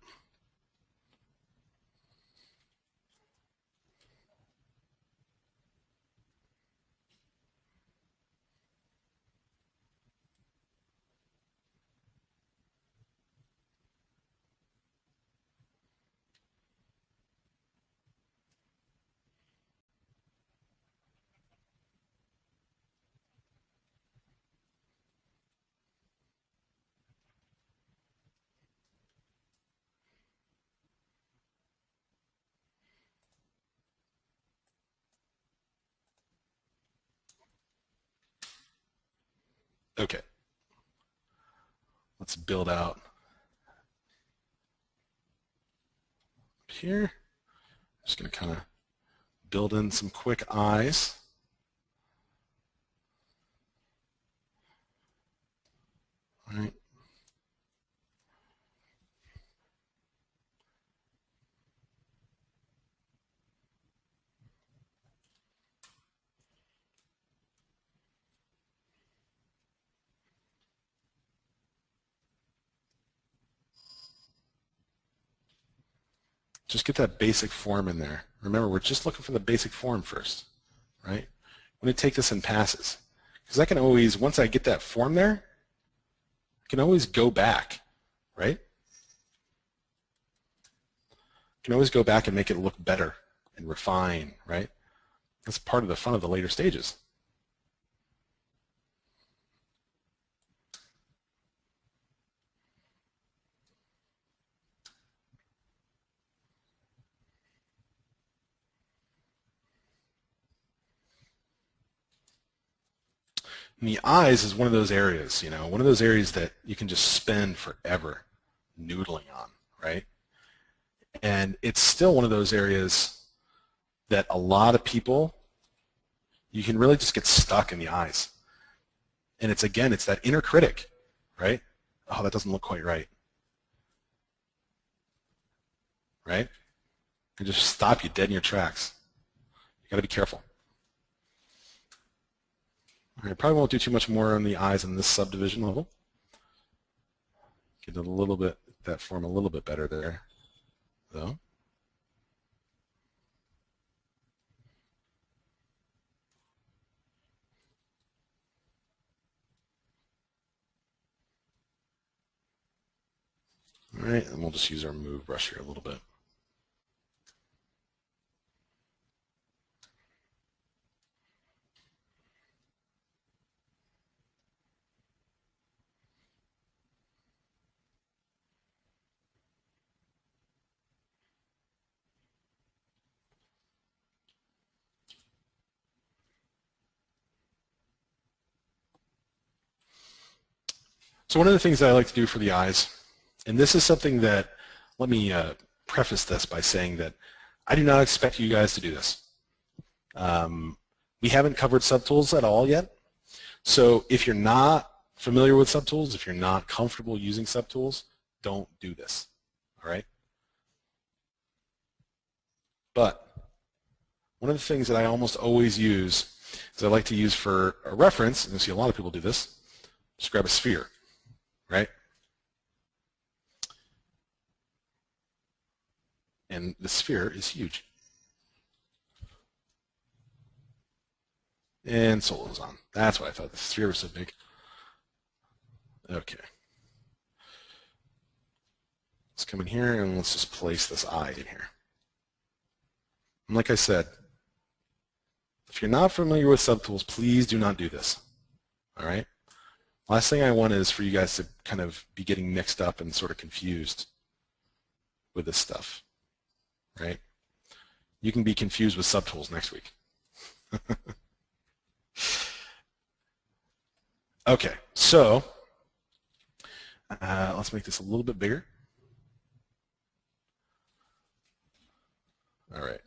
Okay. Let's build out here. Just going to kind of build in some quick eyes. All right. Just get that basic form in there. Remember, we're just looking for the basic form first, right? I'm going to take this in passes. Because I can always, once I get that form there, I can always go back, right? I can always go back and make it look better and refine, right? That's part of the fun of the later stages. And the eyes is one of those areas, one of those areas that you can just spend forever noodling on, right? And it's still one of those areas that a lot of people, you can really just get stuck in the eyes. And it's, again, it's that inner critic, right? Oh, that doesn't look quite right. Right? And just stop you dead in your tracks. You got to be careful. All right, probably won't do too much more on the eyes in this subdivision level. Get a little bit, that form a little bit better there, though. All right, and we'll just use our move brush here a little bit. So one of the things that I like to do for the eyes, and this is something that, let me preface this by saying that I do not expect you guys to do this. We haven't covered subtools at all yet. So if you're not familiar with subtools, if you're not comfortable using subtools, don't do this, all right? But one of the things that I almost always use is I like to use for a reference, and you see a lot of people do this, just grab a sphere, right? And the sphere is huge. And solo's on. That's why I thought the sphere was so big. Okay. Let's come in here and let's just place this eye in here. And like I said, if you're not familiar with subtools, please do not do this. All right? Last thing I want is for you guys to kind of be getting mixed up and sort of confused with this stuff. Right? You can be confused with subtools next week. Okay, so let's make this a little bit bigger. All right.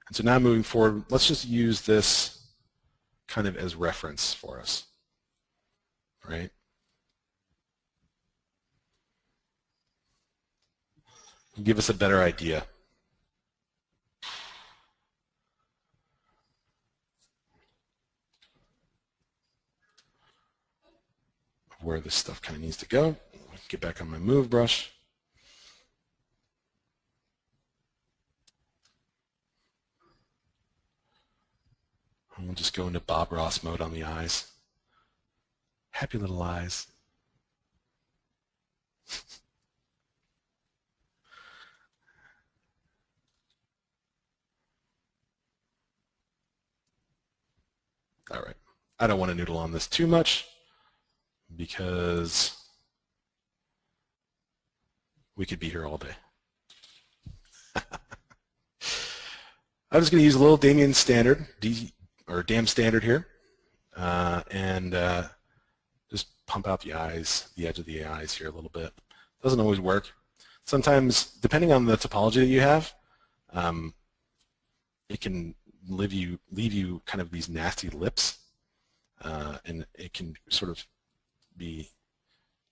And so now moving forward, let's just use this kind of as reference for us. Right? Give us a better idea. Where this stuff kind of needs to go. Get back on my move brush. And we'll just go into Bob Ross mode on the eyes. Happy little eyes. All right. I don't want to noodle on this too much because we could be here all day. I'm just going to use a little Damien standard, Dam standard here, and just pump out the eyes, the edge of the eyes here a little bit. Doesn't always work. Sometimes, depending on the topology that you have, it can leave you kind of these nasty lips, and it can sort of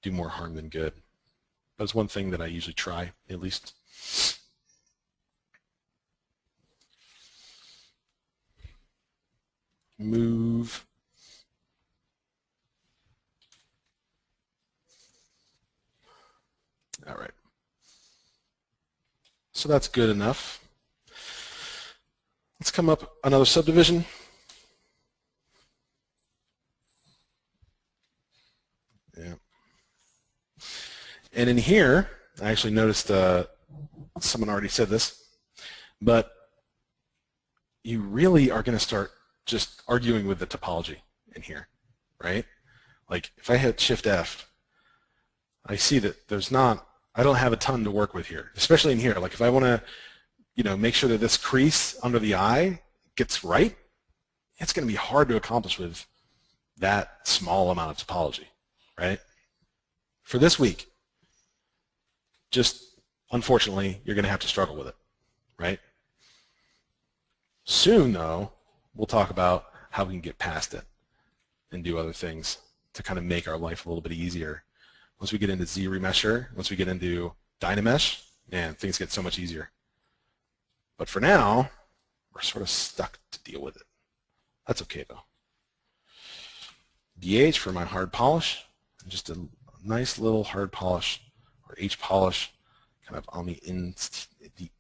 do more harm than good. That's one thing that I usually try, at least. Move. All right. So that's good enough. Let's come up another subdivision. Yeah. And in here, I actually noticed someone already said this, but you really are going to start just arguing with the topology in here, right? Like if I hit Shift F, I see that I don't have a ton to work with here, especially in here. Like if I want to, make sure that this crease under the eye gets right, it's going to be hard to accomplish with that small amount of topology, right? For this week, just unfortunately, you're going to have to struggle with it, right? Soon, though, we'll talk about how we can get past it and do other things to kind of make our life a little bit easier. Once we get into ZRemesher, once we get into Dynamesh, man, things get so much easier. But for now, we're sort of stuck to deal with it. That's okay, though. BH for my hard polish, just a nice little hard polish, or H polish, kind of on the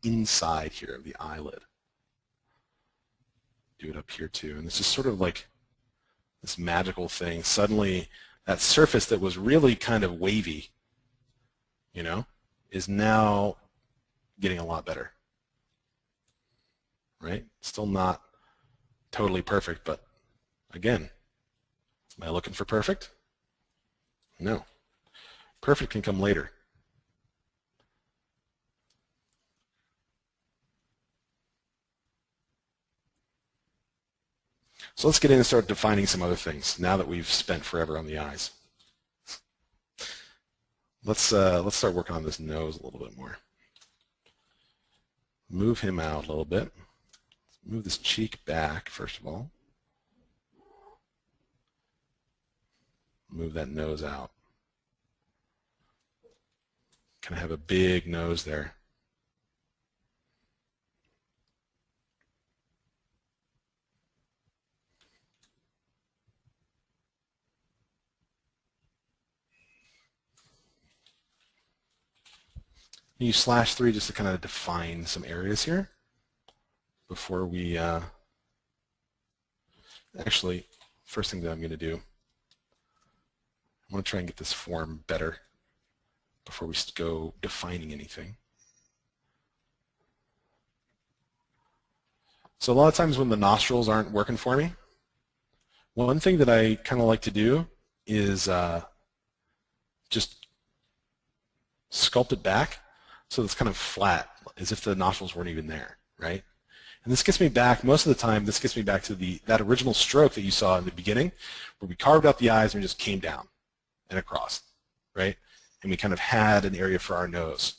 inside here of the eyelid. Do it up here too, and this is sort of like this magical thing. Suddenly, that surface that was really kind of wavy, is now getting a lot better, right? Still not totally perfect, but again, am I looking for perfect? No. Perfect can come later. So let's get in and start defining some other things now that we've spent forever on the eyes. Let's start working on this nose a little bit more. Move him out a little bit. Move this cheek back, first of all. Move that nose out. Kind of have a big nose there. Use /3 just to kind of define some areas here before we actually, first thing that I'm going to do, I want to try and get this form better before we go defining anything. So a lot of times when the nostrils aren't working for me, one thing that I kind of like to do is just sculpt it back so it's kind of flat, as if the nostrils weren't even there, right? And this gets me back, most of the time, this gets me back to that original stroke that you saw in the beginning, where we carved out the eyes and we just came down and across, right? And we kind of had an area for our nose.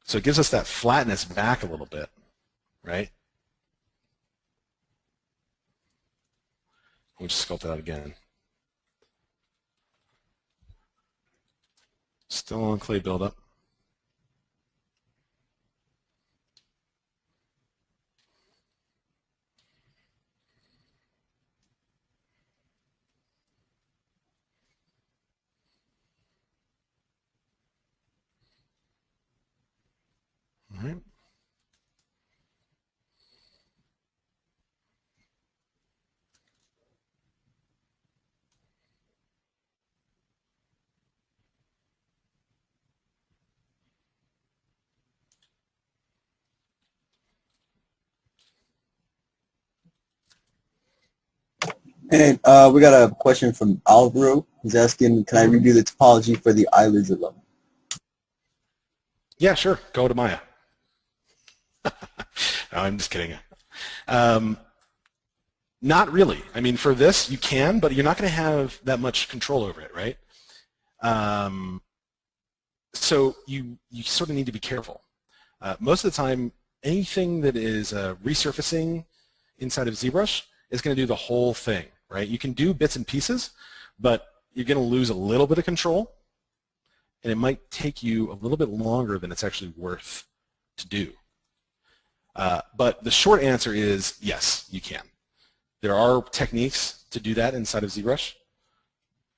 So it gives us that flatness back a little bit, right? We'll just sculpt it out again. Still on clay buildup. All right.
And we got a question from Alvaro. He's asking, can I review the topology for the eyelids alone?
Yeah, sure. Go to Maya. No, I'm just kidding. Not really. I mean, for this, you can, but you're not going to have that much control over it, right? So you sort of need to be careful. Most of the time, anything that is resurfacing inside of ZBrush is going to do the whole thing, right? You can do bits and pieces, but you're going to lose a little bit of control, and it might take you a little bit longer than it's actually worth to do. But the short answer is yes, you can. There are techniques to do that inside of ZBrush,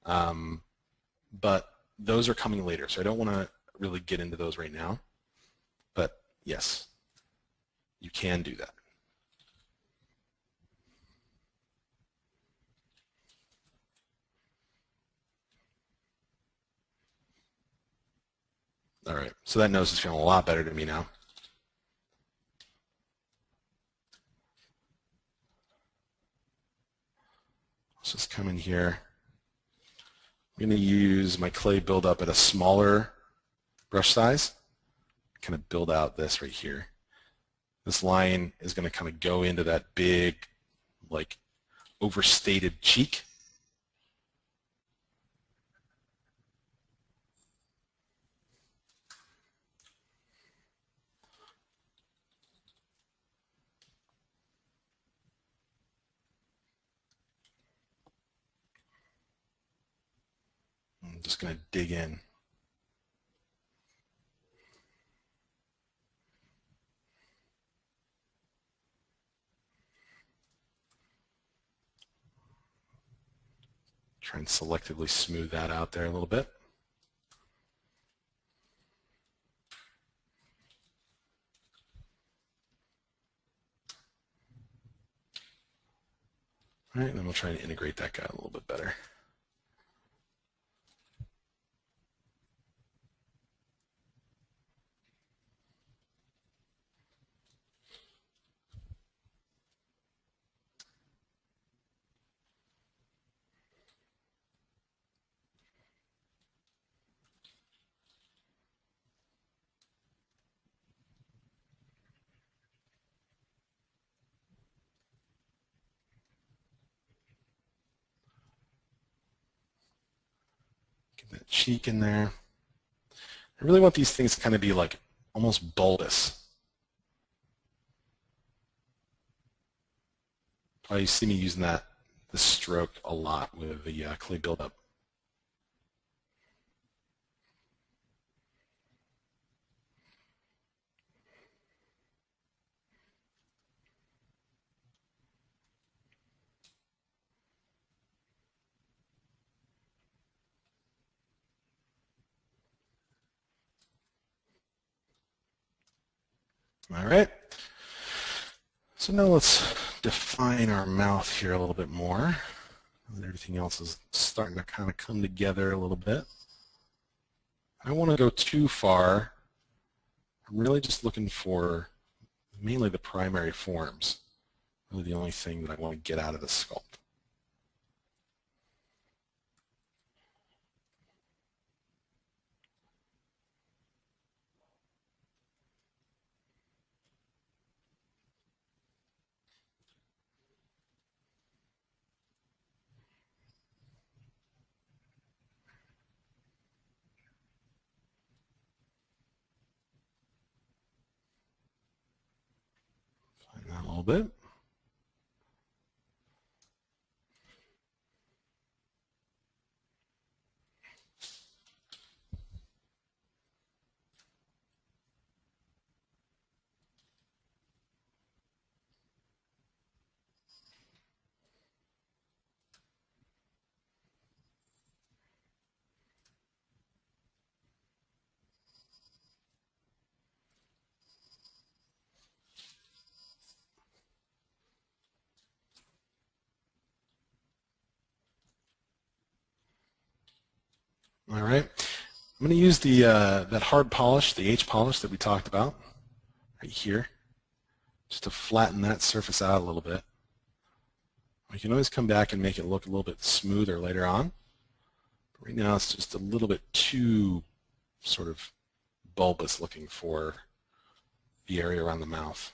but those are coming later, so I don't want to really get into those right now. But Yes, you can do that. All right, so that nose is feeling a lot better to me now. Let's just come in here. I'm going to use my clay buildup at a smaller brush size. Kind of build out this right here. This line is going to kind of go into that big, like, overstated cheek. I'm just going to dig in. Try and selectively smooth that out there a little bit. All right, and then we'll try and integrate that guy a little bit better. Get that cheek in there. I really want these things to kind of be like almost bulbous. You see me using the stroke a lot with the clay buildup. All right. So now let's define our mouth here a little bit more. Everything else is starting to kind of come together a little bit. I don't want to go too far. I'm really just looking for mainly the primary forms. Really the only thing that I want to get out of the sculpt. Find that a little bit. All right. I'm going to use the that hard polish, the H polish that we talked about right here, just to flatten that surface out a little bit. We can always come back and make it look a little bit smoother later on. But right now it's just a little bit too sort of bulbous looking for the area around the mouth.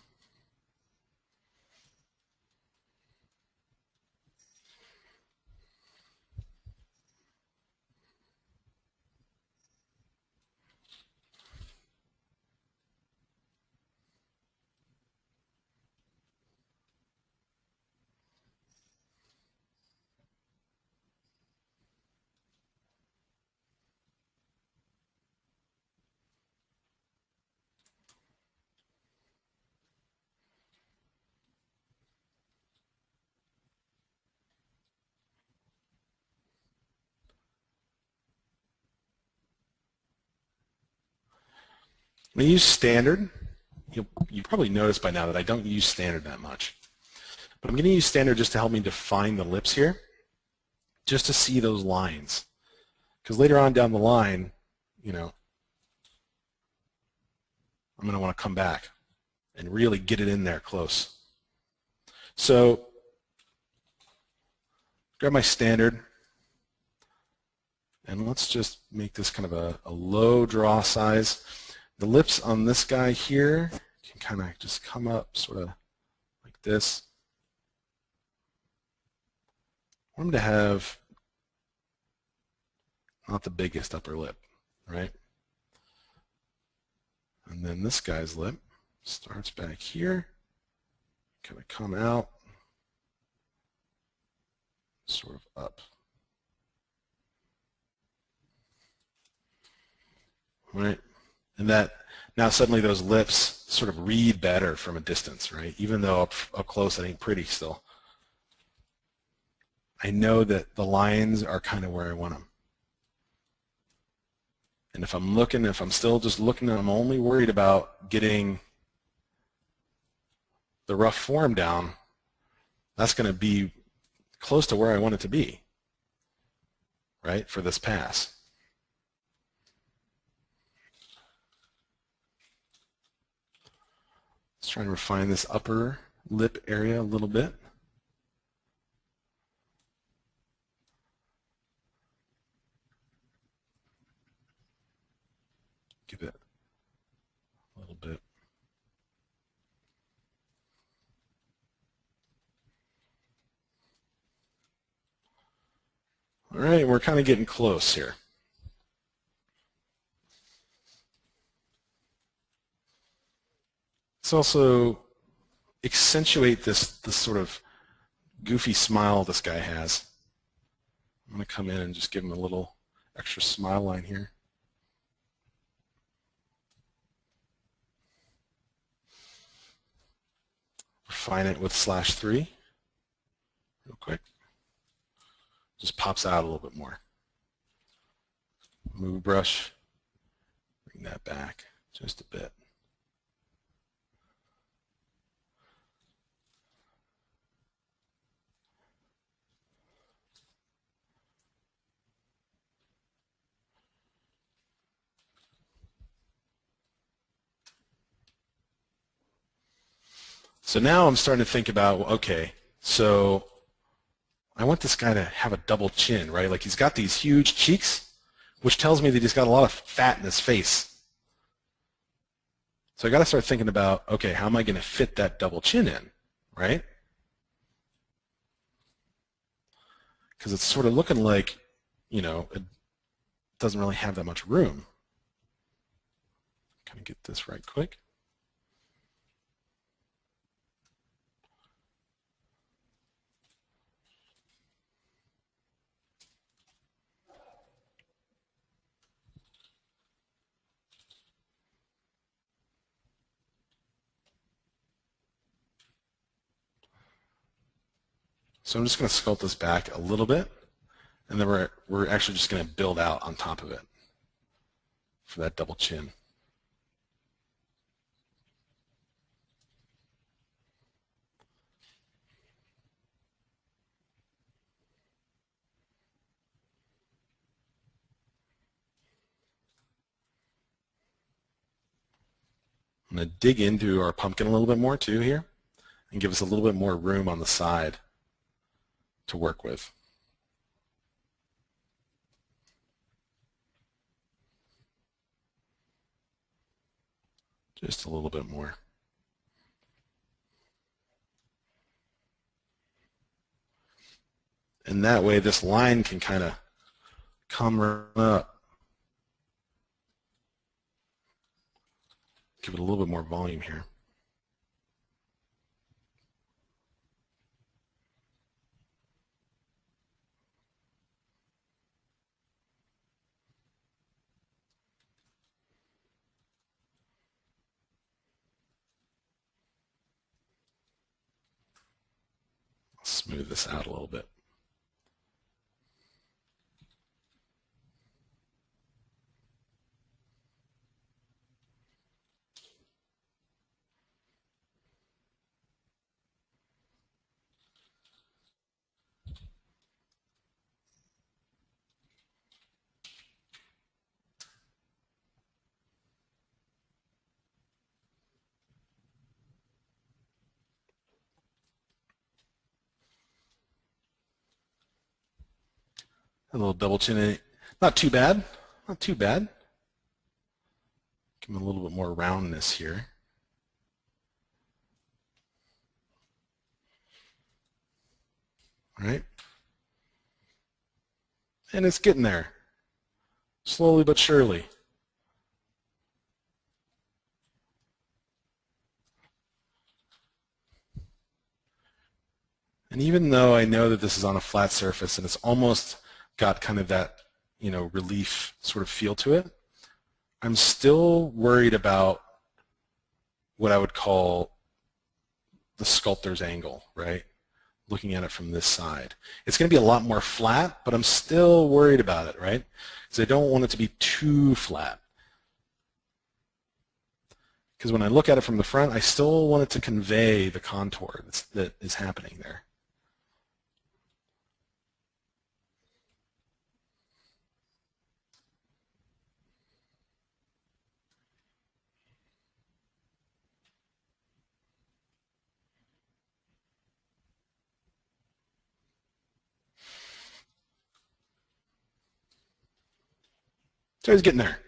I'm going to use standard you probably noticed by now that I don't use standard that much. But I'm going to use standard just to help me define the lips here, just to see those lines. Because later on down the line, I'm going to want to come back and really get it in there close. So grab my standard, and let's just make this kind of a low draw size. The lips on this guy here can kind of just come up sort of like this. I want them to have not the biggest upper lip, right? And then this guy's lip starts back here, kind of come out, sort of up. Right? And that, now suddenly those lips sort of read better from a distance, right? Even though up close it ain't pretty still. I know that the lines are kind of where I want them. And if I'm still just looking, I'm only worried about getting the rough form down, that's going to be close to where I want it to be, right, for this pass. Let's try and refine this upper lip area a little bit. Give it a little bit. All right, we're kind of getting close here. Let's also accentuate this sort of goofy smile this guy has. I'm going to come in and just give him a little extra smile line here. Refine it with /3 real quick. Just pops out a little bit more. Move brush, bring that back just a bit. So now I'm starting to think about, okay, so I want this guy to have a double chin, right? Like he's got these huge cheeks, which tells me that he's got a lot of fat in his face. So I got to start thinking about, okay, how am I going to fit that double chin in, right? Because it's sort of looking like, it doesn't really have that much room. Kind of get this right quick. So I'm just going to sculpt this back a little bit, and then we're actually just going to build out on top of it for that double chin. I'm going to dig into our pumpkin a little bit more too here and give us a little bit more room on the side to work with. Just a little bit more. And that way this line can kind of come up. Give it a little bit more volume here. Smooth this out a little bit. A little double chin. Not too bad. Not too bad. Give him a little bit more roundness here. All right. And it's getting there. Slowly but surely. And even though I know that this is on a flat surface and it's almost got kind of that, relief sort of feel to it, I'm still worried about what I would call the sculptor's angle, right? Looking at it from this side. It's going to be a lot more flat, but I'm still worried about it, right? Because I don't want it to be too flat. Because when I look at it from the front, I still want it to convey the contour that is happening there. So he's getting there.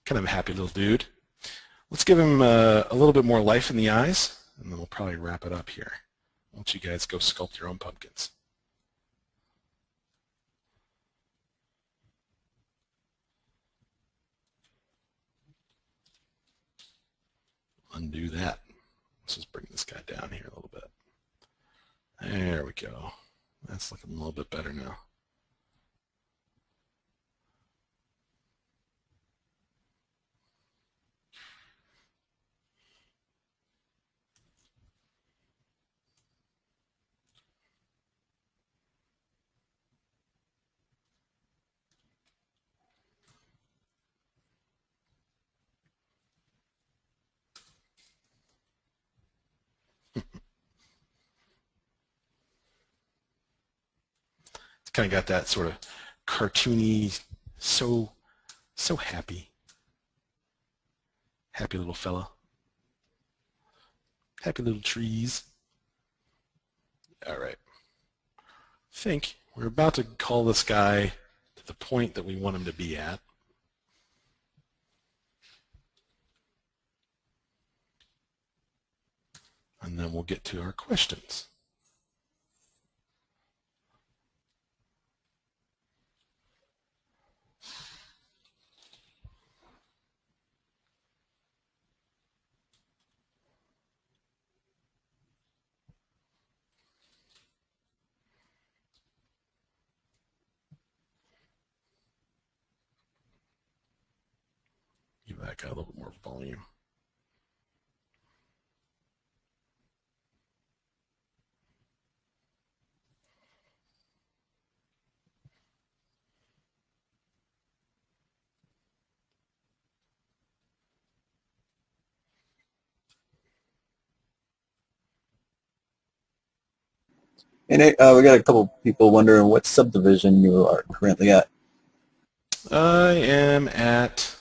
Kind of a happy little dude. Let's give him a little bit more life in the eyes, and then we'll probably wrap it up here. Why don't you guys go sculpt your own pumpkins? Undo that. Let's just bring this guy down here a little bit. There we go. That's looking a little bit better now. It's kind of got that sort of cartoony, so happy. Happy little fella. Happy little trees. All right. I think we're about to call this guy to the point that we want him to be at. And then we'll get to our questions. Give that guy a little bit more volume.
And we got a couple people wondering what subdivision you are currently at.
I am at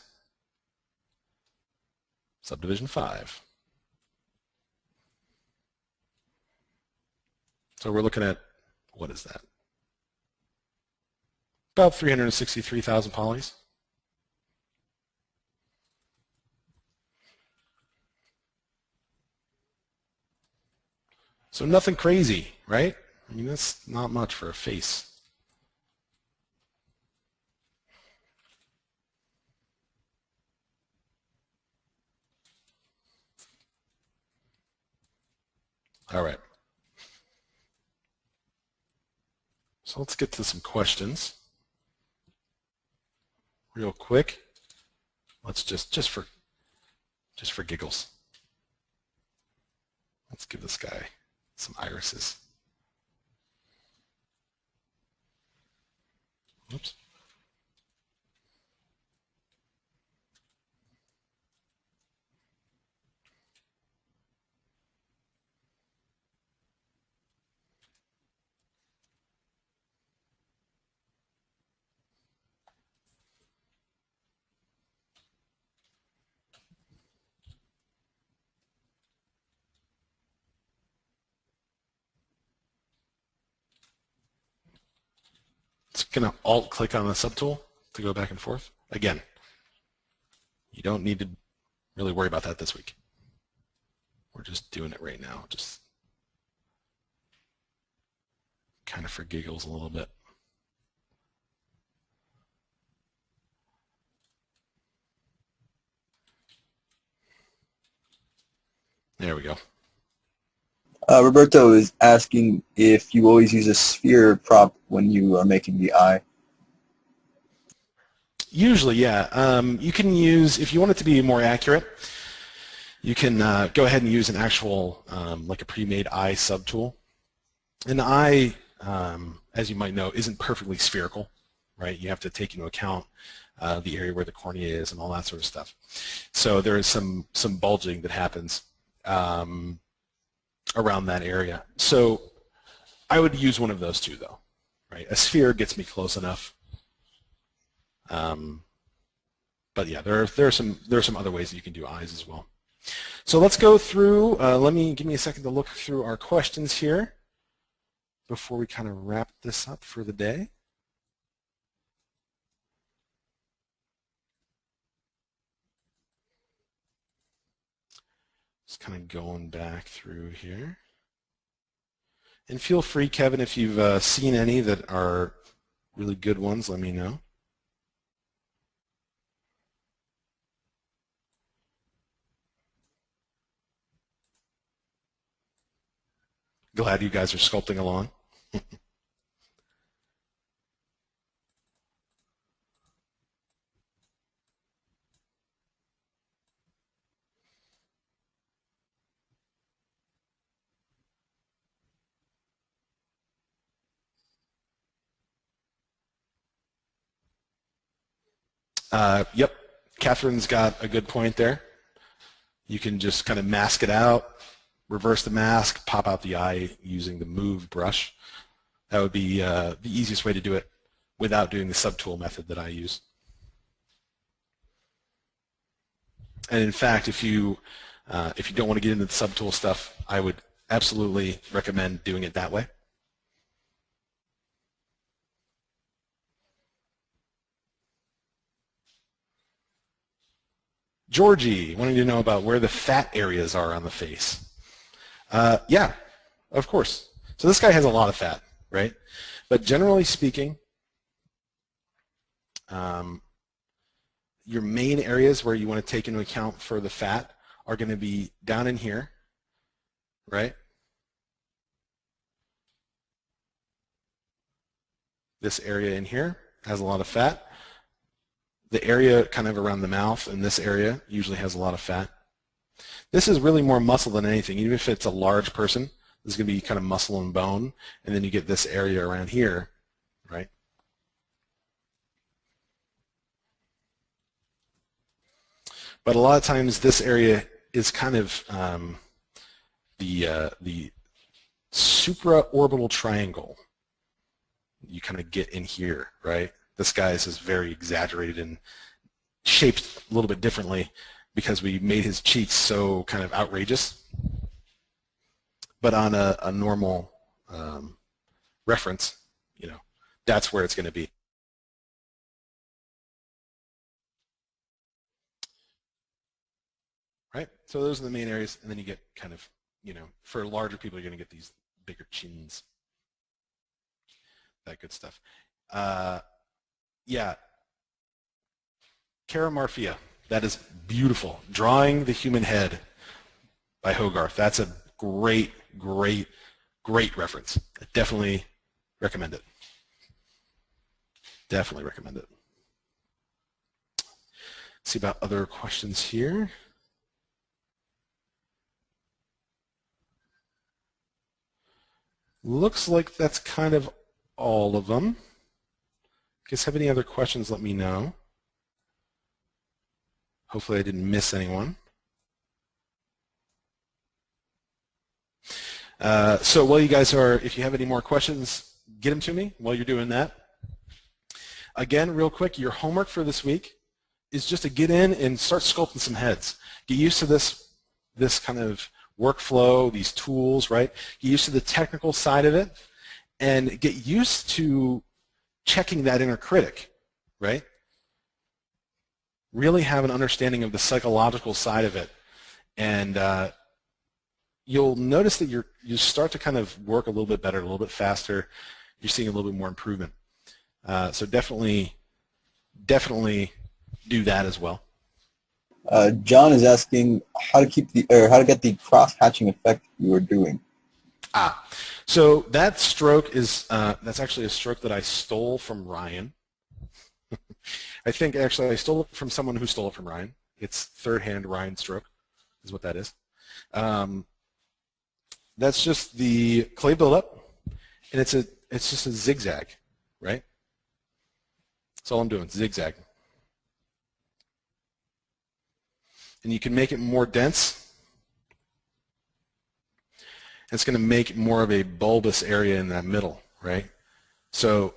subdivision 5. So we're looking at, what is that? About 363,000 polys. So nothing crazy, right? I mean, that's not much for a face. All right. So let's get to some questions real quick. Let's just for giggles. Let's give this guy some irises. Oops. Gonna Alt-click on the subtool to go back and forth. Again, you don't need to really worry about that this week. We're just doing it right now, just kind of for giggles a little bit. There we go.
Roberto is asking if you always use a sphere prop when you are making the eye.
Usually, yeah. You can use, if you want it to be more accurate, you can go ahead and use an actual, like a pre-made eye subtool. An eye, as you might know, isn't perfectly spherical, right? You have to take into account the area where the cornea is and all that sort of stuff. So there is some bulging that happens around that area. So I would use one of those two, though, right? A sphere gets me close enough. But yeah, there are some other ways that you can do eyes as well. So let's go through. Give me a second to look through our questions here before we kind of wrap this up for the day. Just kind of going back through here. And feel free, Kevin, if you've seen any that are really good ones, let me know. Glad you guys are sculpting along. Yep, Catherine's got a good point there. You can just kind of mask it out, reverse the mask, pop out the eye using the move brush. That would be the easiest way to do it without doing the subtool method that I use. And in fact, if you don't want to get into the subtool stuff, I would absolutely recommend doing it that way. Georgie, wanting to know about where the fat areas are on the face. Yeah, of course. So this guy has a lot of fat, right? But generally speaking, your main areas where you want to take into account for the fat are going to be down in here, right? This area in here has a lot of fat. The area kind of around the mouth in this area usually has a lot of fat. This is really more muscle than anything. Even if it's a large person, this is going to be kind of muscle and bone, and then you get this area around here, right? But a lot of times this area is kind of the supraorbital triangle you kind of get in here, right? This guy's is very exaggerated and shaped a little bit differently because we made his cheeks so kind of outrageous. But on a normal reference, you know, that's where it's going to be. Right? So those are the main areas, and then you get kind of, you know, for larger people, you're going to get these bigger chins. That good stuff. Yeah. Cara Marfia, that is beautiful. Drawing the Human Head by Hogarth. That's a great, great, great reference. I definitely recommend it. Definitely recommend it. Let's see about other questions here. Looks like that's kind of all of them. If you have any other questions, let me know. Hopefully I didn't miss anyone. So while you guys are, if you have any more questions, get them to me while you're doing that. Again, real quick, your homework for this week is just to get in and start sculpting some heads. Get used to this kind of workflow, these tools, right? Get used to the technical side of it, and get used to checking that inner critic, right? Really have an understanding of the psychological side of it, and you'll notice that you start to kind of work a little bit better, a little bit faster. You're seeing a little bit more improvement. So definitely do that as well.
John is asking how to get the cross-hatching effect you were doing.
So that stroke is that's actually a stroke that I stole from Ryan. I think actually I stole it from someone who stole it from Ryan. It's third-hand Ryan stroke is what that is. That's just the clay buildup, and it's just a zigzag, right? That's all I'm doing, zigzag. And you can make it more dense. It's going to make more of a bulbous area in that middle, right? So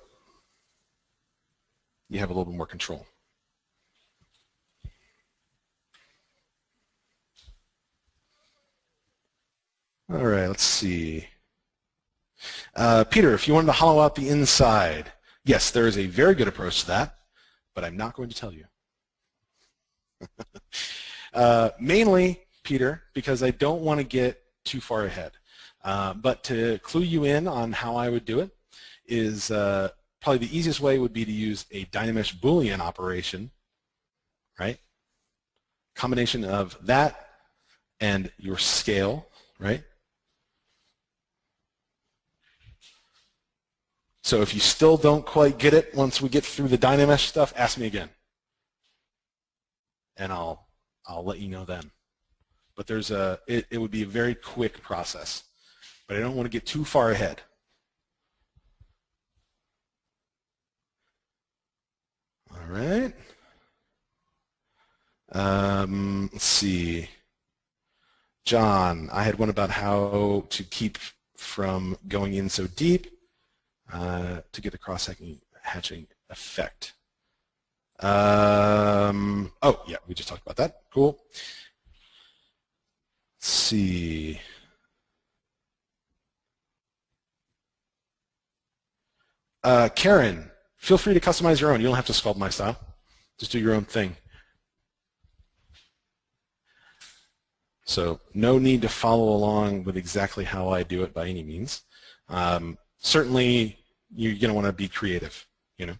you have a little bit more control. All right, let's see. Peter, if you wanted to hollow out the inside, yes, there is a very good approach to that, but I'm not going to tell you. Mainly, Peter, because I don't want to get too far ahead. But to clue you in on how I would do it is probably the easiest way would be to use a Dynamesh Boolean operation, right? Combination of that and your scale, right? So if you still don't quite get it once we get through the Dynamesh stuff, ask me again. And I'll let you know then. But there's it would be a very quick process. But I don't want to get too far ahead. All right. Let's see. John, I had one about how to keep from going in so deep to get the cross-hatching effect. Oh, yeah, we just talked about that. Cool. Let's see. Karen, feel free to customize your own. You don't have to sculpt my style. Just do your own thing. So no need to follow along with exactly how I do it by any means. Certainly, you're going to want to be creative, you know.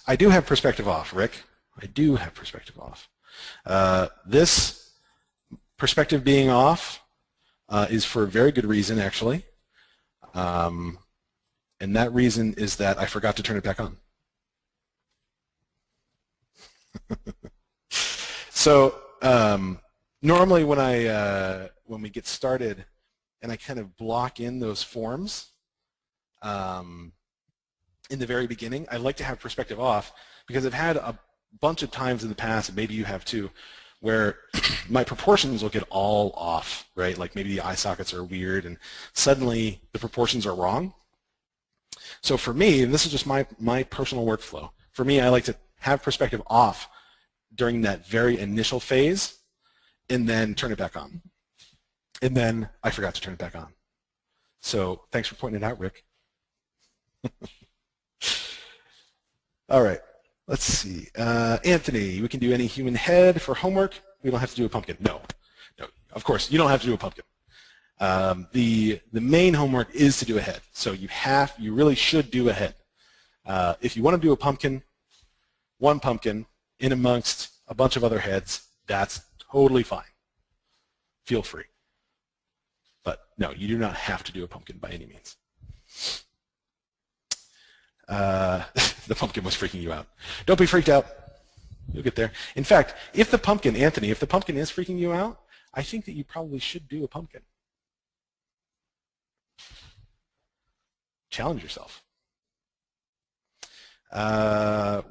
I do have perspective off, Rick. I do have perspective off. This perspective being off is for a very good reason, actually. And that reason is that I forgot to turn it back on. So normally when we get started and I kind of block in those forms in the very beginning, I like to have perspective off because I've had a bunch of times in the past, and maybe you have too, where my proportions will get all off, right? Like maybe the eye sockets are weird and suddenly the proportions are wrong. So for me, and this is just my personal workflow, for me I like to have perspective off during that very initial phase and then turn it back on. And then I forgot to turn it back on. So thanks for pointing it out, Rick. All right, let's see. Anthony, we can do any human head for homework. We don't have to do a pumpkin. No, of course, you don't have to do a pumpkin. The main homework is to do a head. So you really should do a head. If you want to do a pumpkin, one pumpkin in amongst a bunch of other heads, that's totally fine. Feel free. But no, you do not have to do a pumpkin by any means. The pumpkin was freaking you out. Don't be freaked out. You'll get there. In fact, if the pumpkin, Anthony, if the pumpkin is freaking you out, I think that you probably should do a pumpkin. Challenge yourself.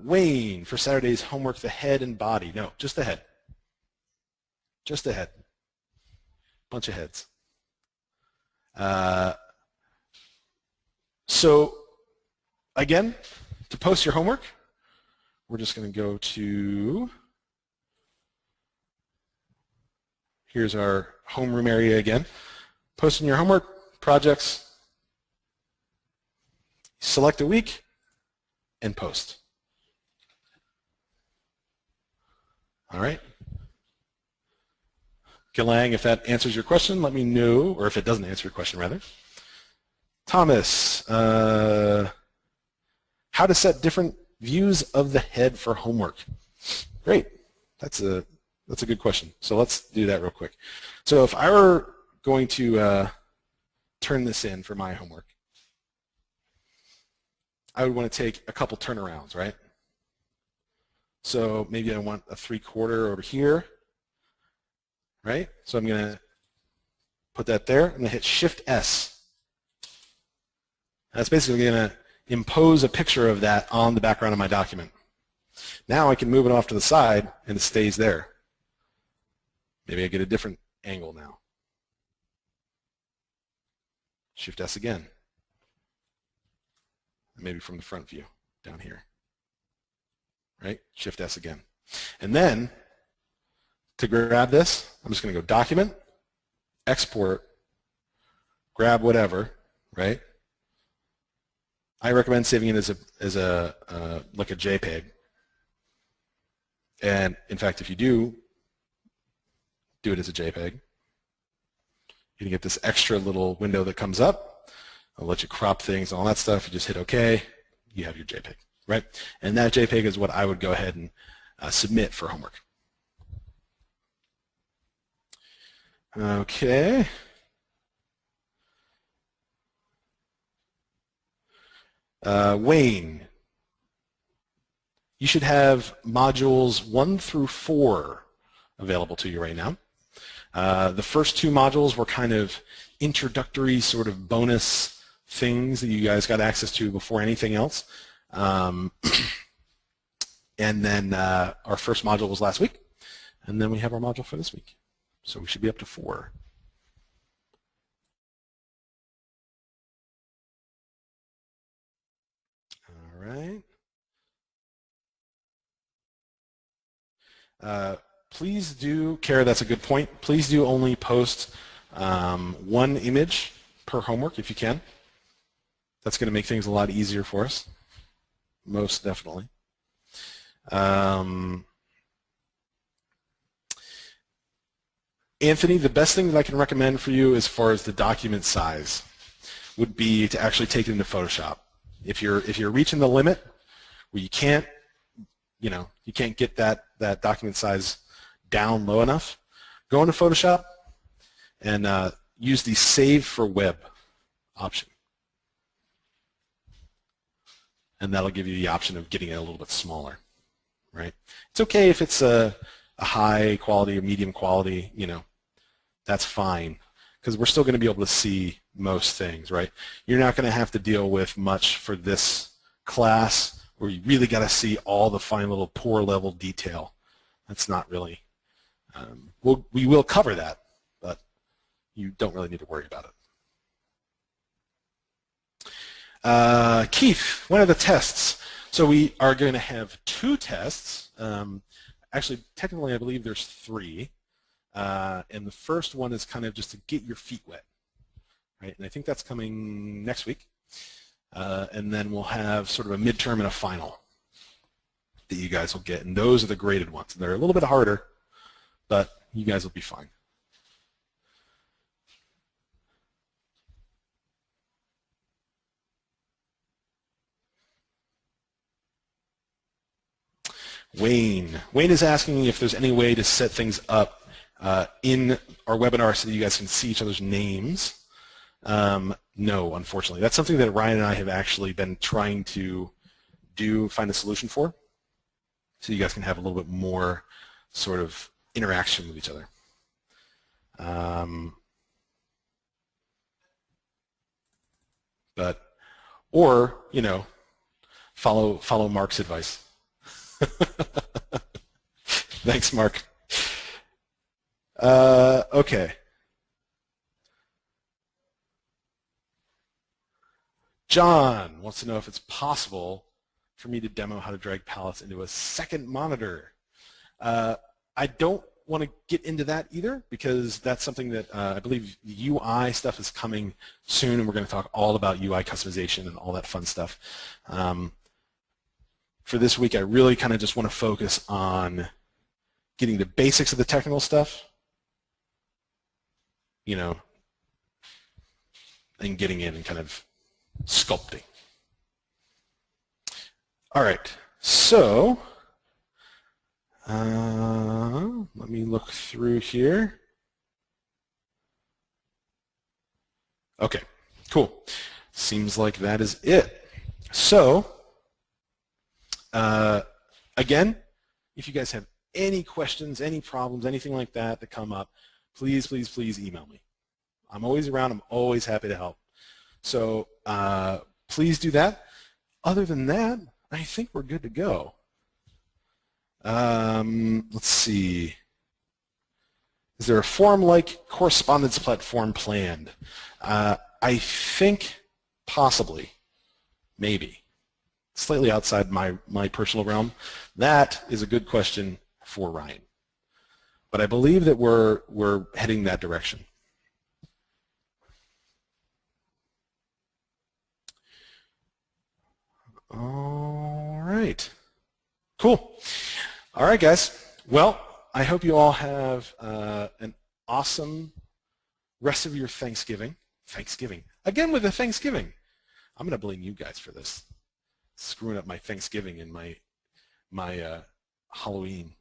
Wayne, for Saturday's homework, the head and body. No, just the head. Just the head. Bunch of heads. So, again, to post your homework, we're just going to go to Here's our homeroom area again. Post in your homework, projects, select a week, and post. All right. Galang, if that answers your question, let me know, or if it doesn't answer your question, rather. Thomas, how to set different views of the head for homework. Great. That's a good question. So let's do that real quick. So if I were going to turn this in for my homework, I would want to take a couple turnarounds, right? So maybe I want a 3/4 over here, right? So I'm going to put that there. I'm going to hit Shift S. That's basically going to impose a picture of that on the background of my document. Now I can move it off to the side and it stays there. Maybe I get a different angle now. Shift S again. Maybe from the front view down here. Right? Shift S again. And then to grab this, I'm just going to go Document, Export, grab whatever, right? I recommend saving it as a like a JPEG. And in fact, if you do it as a JPEG, you can get this extra little window that comes up. I'll let you crop things, all that stuff. You just hit OK. You have your JPEG, right? And that JPEG is what I would go ahead and submit for homework. Okay. Wayne, you should have modules 1 through 4 available to you right now. The first 2 modules were kind of introductory sort of bonus things that you guys got access to before anything else. And then our first module was last week, and then we have our module for this week. So we should be up to 4. All right. Please do, Kara, that's a good point. Please do only post 1 image per homework if you can. That's going to make things a lot easier for us. Most definitely. Anthony, the best thing that I can recommend for you as far as the document size would be to actually take it into Photoshop. If you're reaching the limit where you can't get that document size down low enough, go into Photoshop and use the Save for Web option. And that'll give you the option of getting it a little bit smaller, right? It's okay if it's a high quality or medium quality, that's fine, because we're still going to be able to see most things, right? You're not going to have to deal with much for this class where you really got to see all the fine little pore level detail. That's not really, we will cover that, but you don't really need to worry about it. Keith, when are the tests? So we are going to have 2 tests. Actually, technically, I believe there's 3. And the first one is kind of just to get your feet wet, right? And I think that's coming next week. And then we'll have sort of a midterm and a final that you guys will get. And those are the graded ones. They're a little bit harder, but you guys will be fine. Wayne is asking if there's any way to set things up in our webinar so that you guys can see each other's names. No, unfortunately. That's something that Ryan and I have actually been trying to find a solution for, so you guys can have a little bit more sort of interaction with each other. Or, follow Mark's advice. Thanks, Mark. Okay. John wants to know if it's possible for me to demo how to drag palettes into a second monitor. I don't want to get into that either, because that's something that I believe the UI stuff is coming soon, and we're going to talk all about UI customization and all that fun stuff. For this week, I really kind of just want to focus on getting the basics of the technical stuff, you know, and getting in and kind of sculpting. All right, so let me look through here. Okay, cool. Seems like that is it. So, again, if you guys have any questions, any problems, anything like that that come up, please, please, please email me. I'm always around. I'm always happy to help. So please do that. Other than that, I think we're good to go. Let's see. Is there a forum-like correspondence platform planned? I think possibly, maybe. Slightly outside my personal realm. That is a good question for Ryan. But I believe that we're heading that direction. All right. Cool. All right, guys. Well, I hope you all have an awesome rest of your Thanksgiving. Thanksgiving. Again with the Thanksgiving. I'm going to blame you guys for this. Screwing up my Thanksgiving and my Halloween.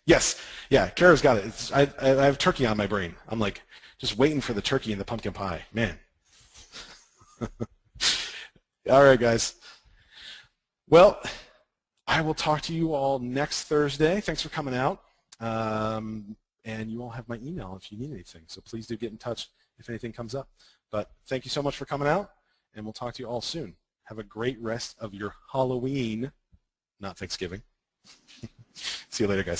Yes. Yeah, Kara's got it. I have turkey on my brain. I'm like just waiting for the turkey and the pumpkin pie. Man. All right, guys. Well, I will talk to you all next Thursday. Thanks for coming out. And you all have my email if you need anything. So please do get in touch if anything comes up. But thank you so much for coming out, and we'll talk to you all soon. Have a great rest of your Halloween, not Thanksgiving. See you later, guys.